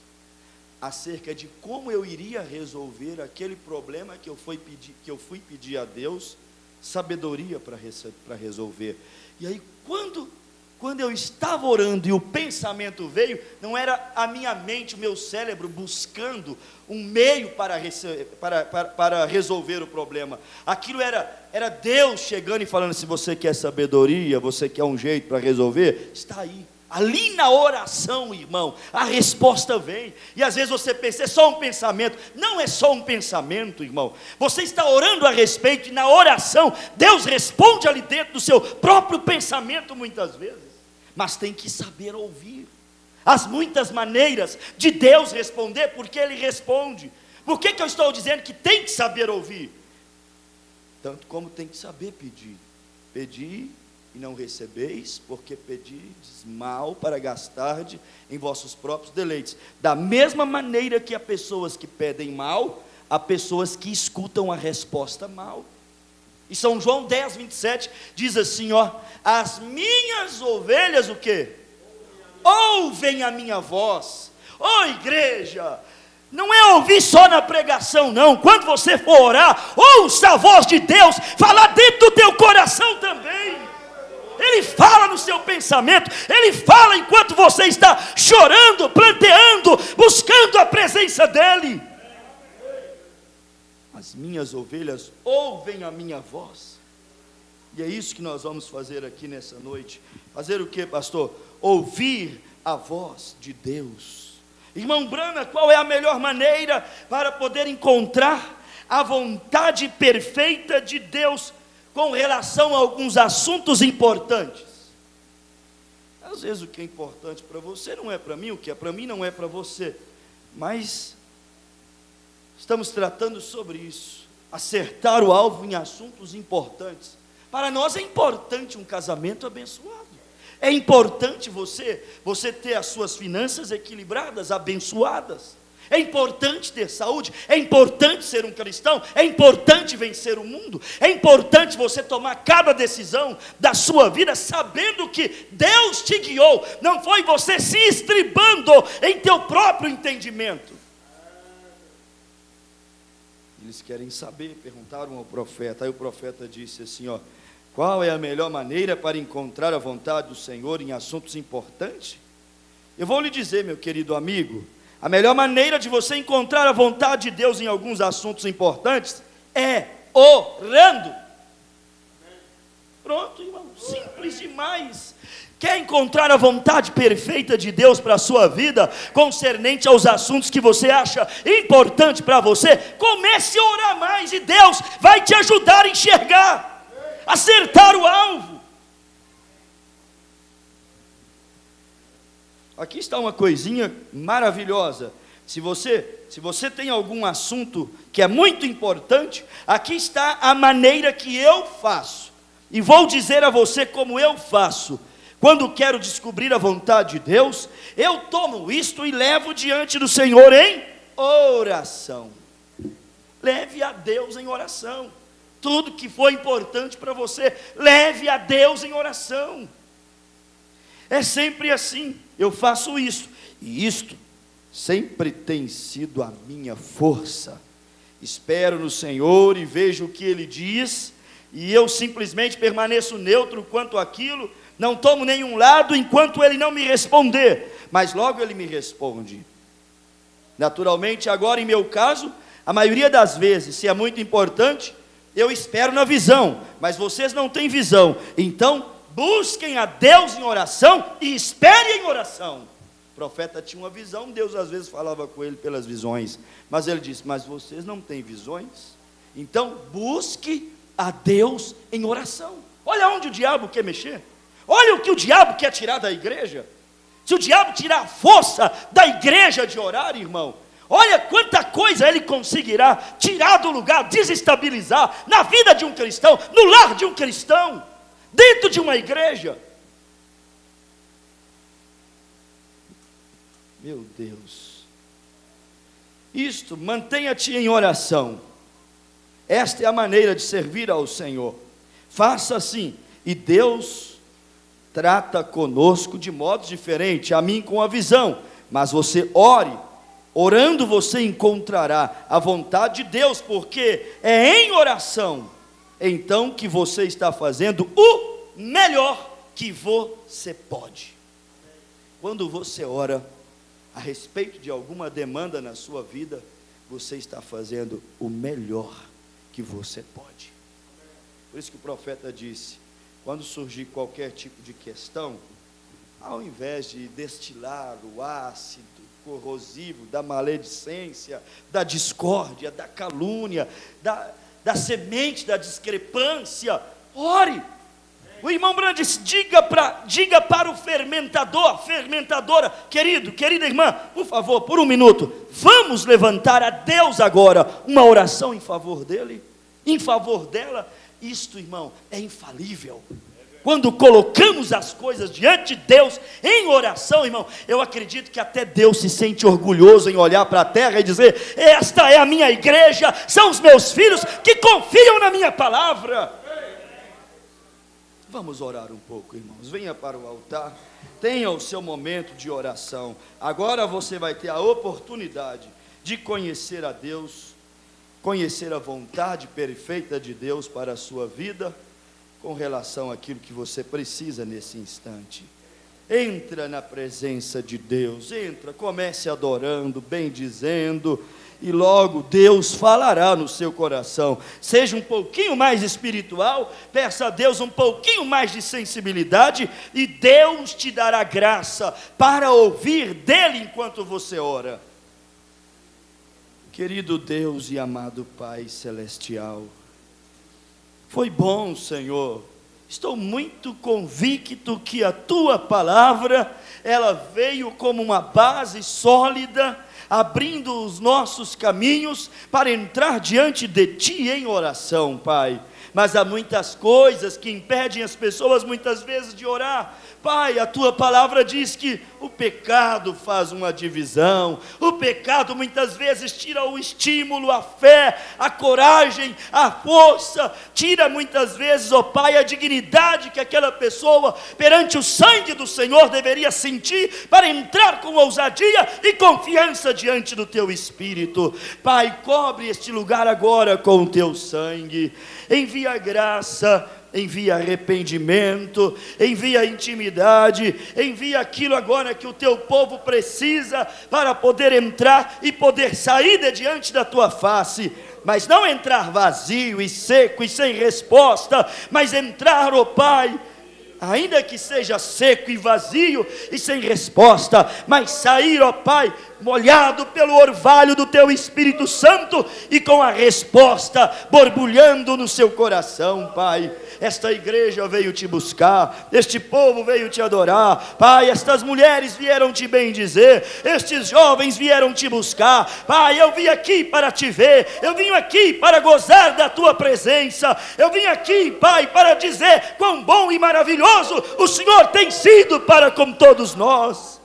Speaker 1: acerca de como eu iria resolver aquele problema que eu fui pedir a Deus sabedoria para resolver. E aí quando eu estava orando e o pensamento veio, não era a minha mente, o meu cérebro buscando um meio para resolver o problema. Aquilo era Deus chegando e falando: se você quer sabedoria, você quer um jeito para resolver, está aí. Ali na oração, irmão, a resposta vem. E às vezes você pensa, é só um pensamento. Não é só um pensamento, irmão. Você está orando a respeito, e na oração, Deus responde ali dentro do seu próprio pensamento muitas vezes. Mas tem que saber ouvir. As muitas maneiras de Deus responder, porque Ele responde. Por que eu estou dizendo que tem que saber ouvir? Tanto como tem que saber pedir. Pedir e não recebeis, porque pedides mal para gastardes em vossos próprios deleites. Da mesma maneira que há pessoas que pedem mal, há pessoas que escutam a resposta mal. E São João 10, 27 diz assim, ó: as minhas ovelhas o quê? Ouvem a minha voz. Ó igreja, Não é ouvir só na pregação, não. Quando você for orar, ouça a voz de Deus falar dentro do teu coração também. Ele fala no seu pensamento, Ele fala enquanto você está chorando, planteando, buscando a presença dEle. As minhas ovelhas ouvem a minha voz. E é isso que nós vamos fazer aqui nessa noite. Fazer o que, pastor? Ouvir a voz de Deus. Irmão Brana, qual é a melhor maneira para poder encontrar a vontade perfeita de Deus com relação a alguns assuntos importantes? Às vezes o que é importante para você não é para mim, o que é para mim não é para você, mas estamos tratando sobre isso, acertar o alvo em assuntos importantes. Para nós é importante um casamento abençoado. É importante você ter as suas finanças equilibradas, abençoadas. É importante ter saúde, é importante ser um cristão, é importante vencer o mundo, é importante você tomar cada decisão da sua vida sabendo que Deus te guiou, não foi você se estribando em teu próprio entendimento. Eles querem saber, perguntaram ao profeta, aí o profeta disse assim, qual é a melhor maneira para encontrar a vontade do Senhor em assuntos importantes? Eu vou lhe dizer, meu querido amigo, a melhor maneira de você encontrar a vontade de Deus em alguns assuntos importantes é orando. Pronto, irmão, simples demais. Quer encontrar a vontade perfeita de Deus para a sua vida, concernente aos assuntos que você acha importante para você? Comece a orar mais e Deus vai te ajudar a enxergar, acertar o alvo. Aqui está uma coisinha maravilhosa. Se você tem algum assunto que é muito importante, aqui está a maneira que eu faço. E vou dizer a você como eu faço. Quando quero descobrir a vontade de Deus, eu tomo isto e levo diante do Senhor em oração. Leve a Deus em oração. Tudo que for importante para você, leve a Deus em oração. É sempre assim, eu faço isso. E isto sempre tem sido a minha força. Espero no Senhor e vejo o que Ele diz, e eu simplesmente permaneço neutro quanto àquilo, não tomo nenhum lado enquanto Ele não me responder, mas logo Ele me responde. Naturalmente, agora em meu caso, a maioria das vezes, se é muito importante, eu espero na visão, mas vocês não têm visão, então busquem a Deus em oração e esperem em oração. O profeta tinha uma visão, Deus às vezes falava com ele pelas visões, mas ele disse, mas vocês não têm visões? Então busque a Deus em oração. Olha onde o diabo quer mexer, olha o que o diabo quer tirar da igreja. Se o diabo tirar a força da igreja de orar, irmão, olha quanta coisa ele conseguirá tirar do lugar, desestabilizar na vida de um cristão, no lar de um cristão, dentro de uma igreja. Meu Deus, isto, mantenha-te em oração. Esta é a maneira de servir ao Senhor. Faça assim, e Deus trata conosco de modo diferente, a mim com a visão, mas você ore. Orando você encontrará a vontade de Deus, porque é em oração, então, que você está fazendo o melhor que você pode. Quando você ora a respeito de alguma demanda na sua vida, você está fazendo o melhor que você pode. Por isso que o profeta disse, quando surgir qualquer tipo de questão, ao invés de destilar o ácido corrosivo da maledicência, da discórdia, da calúnia, da semente da discrepância, ore. O irmão Brana disse, diga para o fermentador, fermentadora, querida irmã, por favor, por um minuto, vamos levantar a Deus agora uma oração em favor dele, em favor dela. Isto, irmão, é infalível. Quando colocamos as coisas diante de Deus em oração, irmão, eu acredito que até Deus se sente orgulhoso em olhar para a terra e dizer, esta é a minha igreja, são os meus filhos que confiam na minha palavra. Vamos orar um pouco, irmãos, venha para o altar, tenha o seu momento de oração. Agora você vai ter a oportunidade de conhecer a Deus, conhecer a vontade perfeita de Deus para a sua vida, com relação àquilo que você precisa nesse instante. Entra na presença de Deus, entra, comece adorando, bendizendo, e logo Deus falará no seu coração. Seja um pouquinho mais espiritual, peça a Deus um pouquinho mais de sensibilidade, e Deus te dará graça para ouvir dele enquanto você ora. Querido Deus e amado Pai Celestial, foi bom, Senhor. Estou muito convicto que a Tua palavra, ela veio como uma base sólida, abrindo os nossos caminhos para entrar diante de Ti em oração, Pai. Mas há muitas coisas que impedem as pessoas muitas vezes de orar. Pai, a Tua palavra diz que o pecado faz uma divisão, o pecado muitas vezes tira o estímulo, a fé, a coragem, a força, tira muitas vezes, ó Pai, a dignidade que aquela pessoa perante o sangue do Senhor deveria sentir para entrar com ousadia e confiança diante do Teu Espírito. Pai, cobre este lugar agora com o Teu sangue, envia graça, envia arrependimento, envia intimidade, envia aquilo agora que o teu povo precisa para poder entrar e poder sair de diante da tua face, mas não entrar vazio e seco e sem resposta, mas entrar, ó Pai, ainda que seja seco e vazio e sem resposta, mas sair, ó Pai, molhado pelo orvalho do Teu Espírito Santo e com a resposta borbulhando no seu coração, Pai. Esta igreja veio Te buscar, este povo veio Te adorar, Pai. Estas mulheres vieram Te bendizer, estes jovens vieram Te buscar, Pai. Eu vim aqui para Te ver, eu vim aqui para gozar da Tua presença, eu vim aqui, Pai, para dizer quão bom e maravilhoso o Senhor tem sido para com todos nós.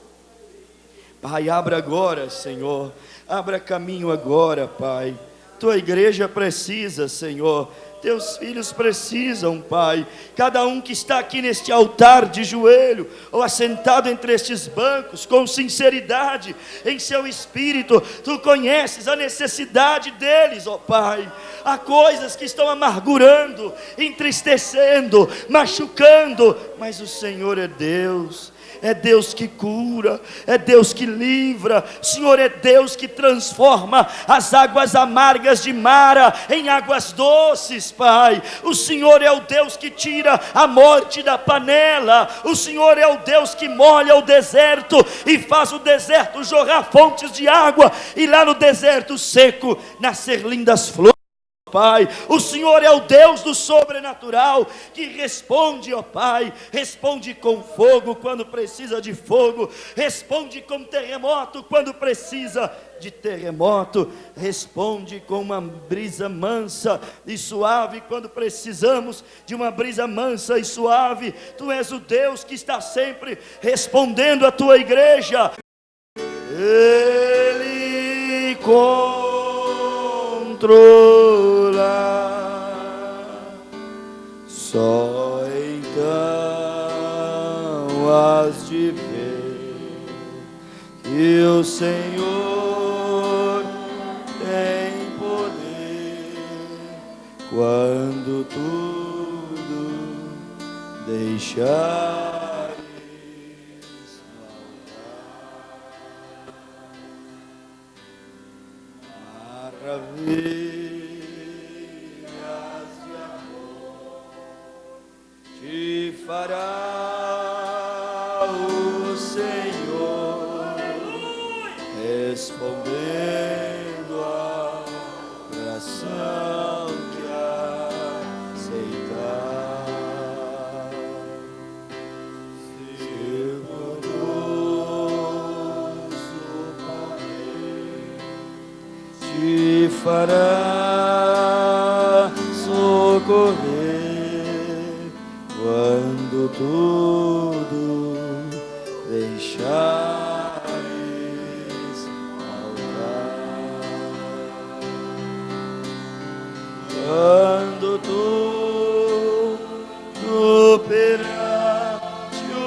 Speaker 1: Pai, abra agora, Senhor, abra caminho agora, Pai. Tua igreja precisa, Senhor, Teus filhos precisam, Pai. Cada um que está aqui neste altar de joelho, ou assentado entre estes bancos, com sinceridade em seu espírito, Tu conheces a necessidade deles, ó Pai. Há coisas que estão amargurando, entristecendo, machucando, mas o Senhor é Deus. É Deus que cura, é Deus que livra, o Senhor é Deus que transforma as águas amargas de Mara em águas doces, Pai. O Senhor é o Deus que tira a morte da panela, o Senhor é o Deus que molha o deserto e faz o deserto jorrar fontes de água, e lá no deserto seco nascer lindas flores. Pai, o Senhor é o Deus do sobrenatural, que responde, ó Pai, responde com fogo quando precisa de fogo, responde com terremoto quando precisa de terremoto, responde com uma brisa mansa e suave quando precisamos de uma brisa mansa e suave. Tu és o Deus que está sempre respondendo à Tua igreja. Ele controla. Só então has de ver que o Senhor tem poder quando tudo deixares maravilhas de amor te fará o Senhor, respondendo à oração que aceitar. Seu poderoso poder te fará socorrer quando tudo deixares faltar. Quando tudo perante o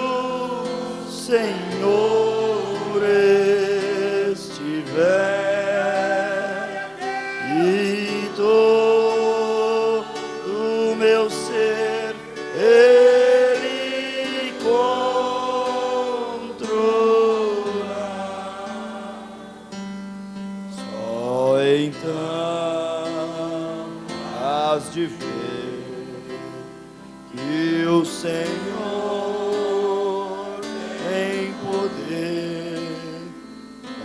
Speaker 1: Senhor estiver de ver que o Senhor tem poder,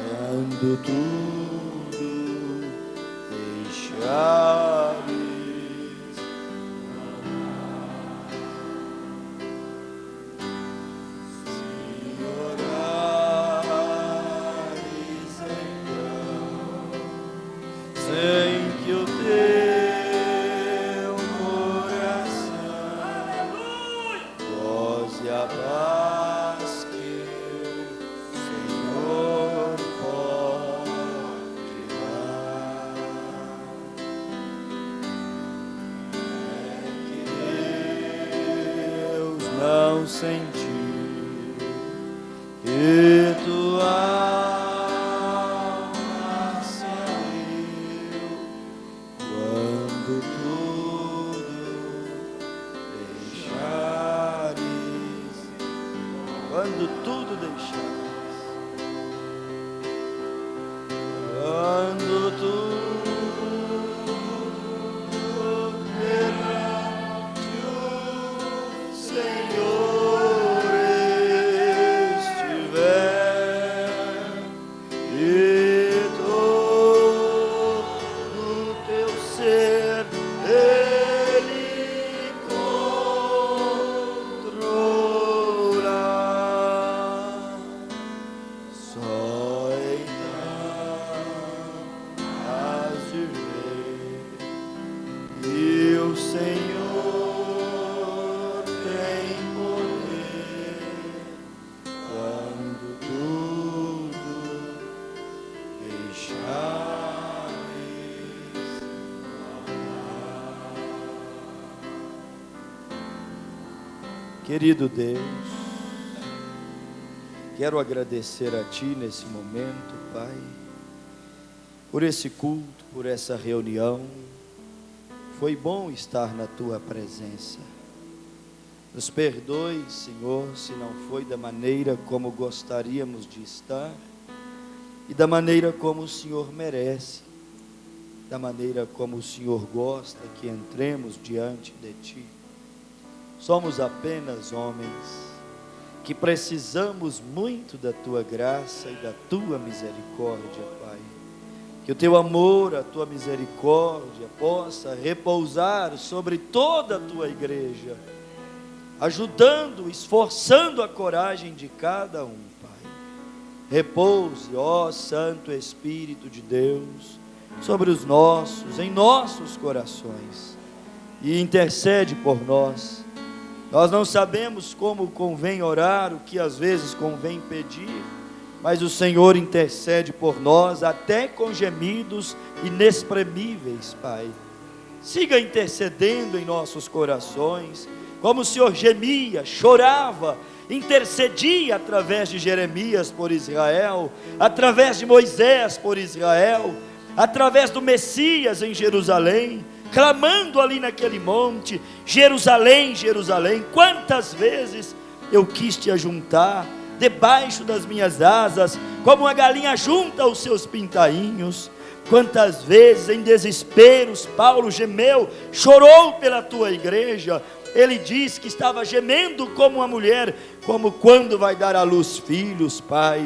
Speaker 1: quando tudo deixares. Se orares então, sem que o teu coração goze a paz que o Senhor pode dar. É que Deus não sentiu que tua alma se abriu quando tudo deixares, quando tudo deixares, quando tudo perante o Senhor estiver, e todo o teu ser Ele controla, só então has de ver que o Senhor tem poder, quando tudo deixares. Querido Deus, quero agradecer a Ti nesse momento, Pai, por esse culto, por essa reunião. Foi bom estar na Tua presença. Nos perdoe, Senhor, se não foi da maneira como gostaríamos de estar e da maneira como o Senhor merece, da maneira como o Senhor gosta que entremos diante de Ti. Somos apenas homens que precisamos muito da Tua graça e da Tua misericórdia, Pai. Que o Teu amor, a Tua misericórdia possa repousar sobre toda a Tua igreja, ajudando, esforçando a coragem de cada um, Pai. Repouse, ó Santo Espírito de Deus, sobre os nossos, em nossos corações, e intercede por nós. Nós não sabemos como convém orar, o que às vezes convém pedir, mas o Senhor intercede por nós, até com gemidos inexprimíveis, Pai. Siga intercedendo em nossos corações, como o Senhor gemia, chorava, intercedia através de Jeremias por Israel, através de Moisés por Israel, através do Messias em Jerusalém, clamando ali naquele monte: Jerusalém, Jerusalém, quantas vezes eu quis te ajuntar debaixo das minhas asas, como uma galinha junta os seus pintainhos. Quantas vezes em desesperos Paulo gemeu, chorou pela tua igreja. Ele diz que estava gemendo como uma mulher, como quando vai dar à luz filhos, Pai.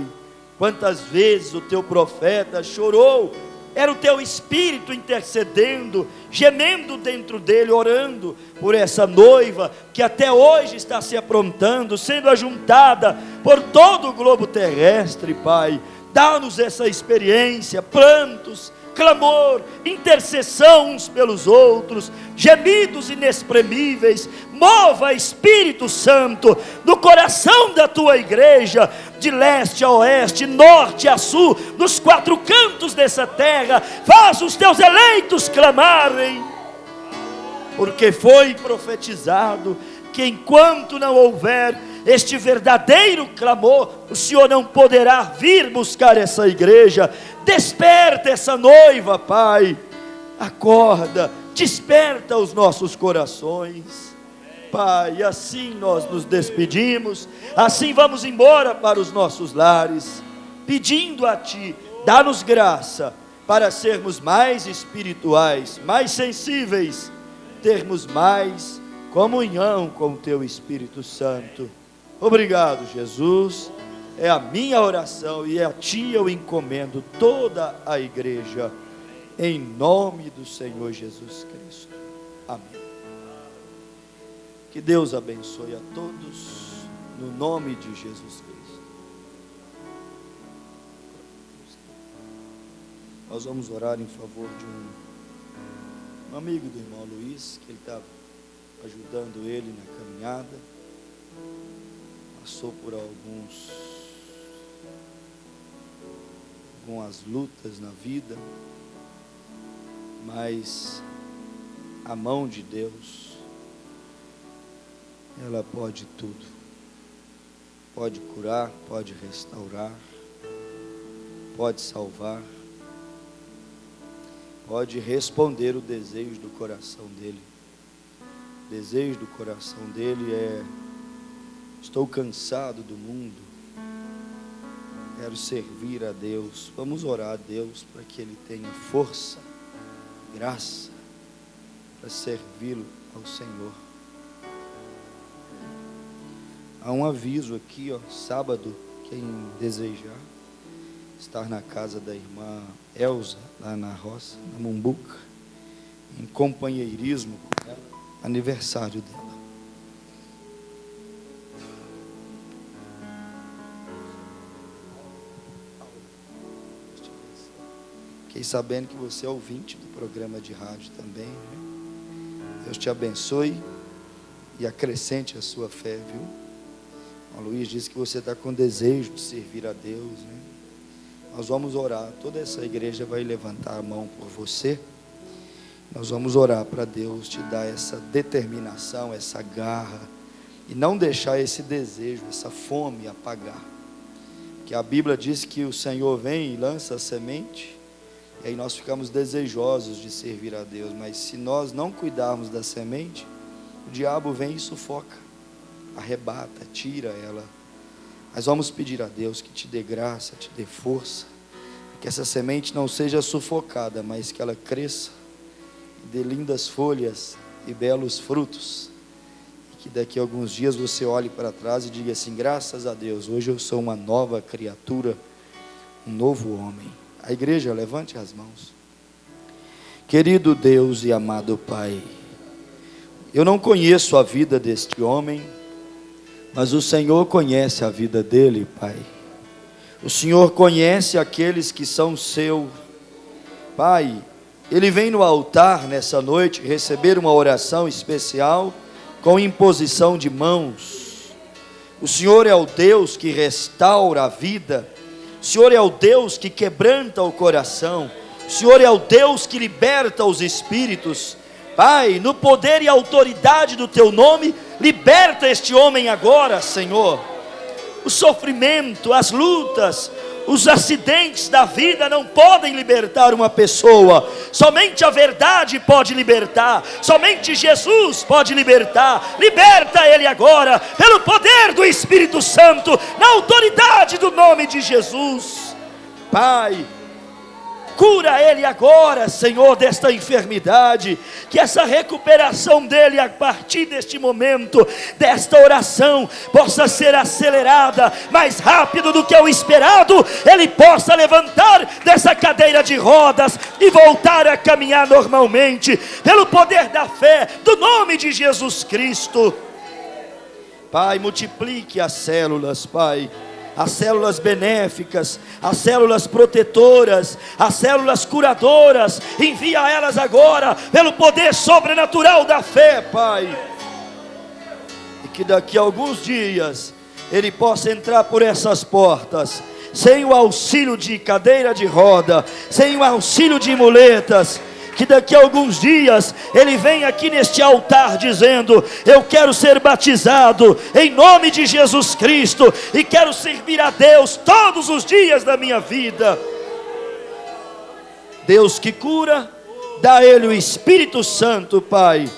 Speaker 1: Quantas vezes o teu profeta chorou, era o teu espírito intercedendo, gemendo dentro dele, orando por essa noiva que até hoje está se aprontando, sendo ajuntada por todo o globo terrestre, Pai. Dá-nos essa experiência, prantos, clamor, intercessão uns pelos outros, gemidos inexprimíveis. Mova, Espírito Santo, no coração da tua igreja, de leste a oeste, norte a sul, nos quatro cantos dessa terra. Faz os teus eleitos clamarem, porque foi profetizado que enquanto não houver este verdadeiro clamor, o Senhor não poderá vir buscar essa igreja. Desperta essa noiva, Pai. Acorda, desperta os nossos corações, Pai. Assim nós nos despedimos, assim vamos embora para os nossos lares, pedindo a Ti, dá-nos graça para sermos mais espirituais, mais sensíveis, termos mais comunhão com o Teu Espírito Santo. Obrigado, Jesus. É a minha oração e a Ti eu encomendo toda a igreja, em nome do Senhor Jesus Cristo. Amém. Que Deus abençoe a todos, no nome de Jesus Cristo. Nós vamos orar em favor de um amigo do irmão Luiz, que ele estava ajudando ele na caminhada, passou por algumas lutas na vida, mas a mão de Deus, ela pode tudo, pode curar, pode restaurar, pode salvar, pode responder o desejo do coração dele. O desejo do coração dele é: estou cansado do mundo, quero servir a Deus. Vamos orar a Deus para que Ele tenha força, graça, para servi-lo ao Senhor. Há um aviso aqui, sábado, quem desejar estar na casa da irmã Elza, lá na roça, na Mumbuca, em companheirismo com ela, aniversário dela. Fiquei sabendo que você é ouvinte do programa de rádio também, né? Deus te abençoe e acrescente a sua fé, viu? O Luiz disse que você está com desejo de servir a Deus, né? Nós vamos orar, toda essa igreja vai levantar a mão por você. Nós vamos orar para Deus te dar essa determinação, essa garra, e não deixar esse desejo, essa fome apagar. Porque a Bíblia diz que o Senhor vem e lança a semente, e aí nós ficamos desejosos de servir a Deus, mas se nós não cuidarmos da semente, o diabo vem e sufoca, arrebata, tira ela. Mas vamos pedir a Deus que te dê graça, te dê força, que essa semente não seja sufocada, mas que ela cresça, e dê lindas folhas e belos frutos, e que daqui a alguns dias você olhe para trás e diga assim: graças a Deus, hoje eu sou uma nova criatura, um novo homem. A igreja, levante as mãos. Querido Deus e amado Pai, eu não conheço a vida deste homem, mas o Senhor conhece a vida dele, Pai. O Senhor conhece aqueles que são seu. Pai, ele vem no altar nessa noite receber uma oração especial com imposição de mãos. O Senhor é o Deus que restaura a vida. O Senhor é o Deus que quebranta o coração. O Senhor é o Deus que liberta os espíritos. Pai, no poder e autoridade do Teu nome, liberta este homem agora, Senhor. O sofrimento, as lutas, os acidentes da vida não podem libertar uma pessoa. Somente a verdade pode libertar. Somente Jesus pode libertar. Liberta ele agora, pelo poder do Espírito Santo, na autoridade do nome de Jesus. Pai, cura ele agora, Senhor, desta enfermidade. Que essa recuperação dele a partir deste momento, desta oração, possa ser acelerada, mais rápido do que o esperado. Ele possa levantar dessa cadeira de rodas e voltar a caminhar normalmente, pelo poder da fé, do nome de Jesus Cristo. Pai, multiplique as células, Pai, as células benéficas, as células protetoras, as células curadoras. Envia elas agora pelo poder sobrenatural da fé, Pai, e que daqui a alguns dias ele possa entrar por essas portas sem o auxílio de cadeira de roda, sem o auxílio de muletas. Que daqui a alguns dias ele vem aqui neste altar dizendo: eu quero ser batizado em nome de Jesus Cristo e quero servir a Deus todos os dias da minha vida. Deus que cura, dá a ele o Espírito Santo, Pai,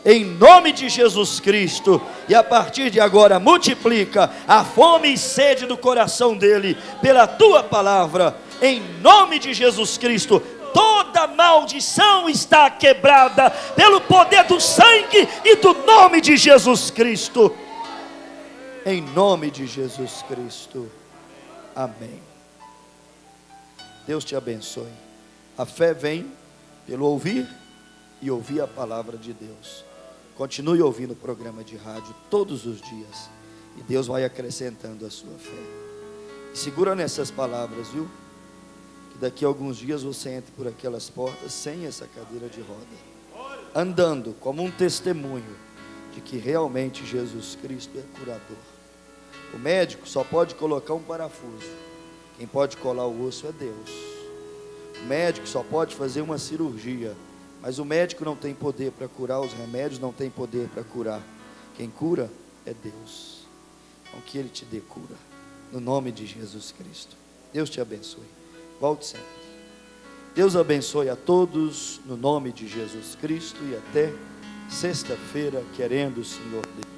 Speaker 1: em nome de Jesus Cristo, e a partir de agora multiplica a fome e sede do coração dele pela Tua palavra, em nome de Jesus Cristo. Toda
Speaker 3: toda maldição está quebrada pelo poder do sangue e do nome de Jesus Cristo.
Speaker 1: Em nome de Jesus Cristo. Amém. Deus te abençoe. A fé vem pelo ouvir e ouvir a palavra de Deus. Continue ouvindo o programa de rádio todos os dias e Deus vai acrescentando a sua fé. E segura nessas palavras, viu? Que daqui a alguns dias você entre por aquelas portas sem essa cadeira de roda, andando como um testemunho de que realmente Jesus Cristo é curador. O médico só pode colocar um parafuso. Quem pode colar o osso é Deus. O médico só pode fazer uma cirurgia, mas o médico não tem poder para curar, os remédios não têm poder para curar. Quem cura é Deus. Então que Ele te dê cura, no nome de Jesus Cristo. Deus te abençoe. Volte sempre. Deus abençoe a todos, no nome de Jesus Cristo, e até sexta-feira, querendo o Senhor Deus.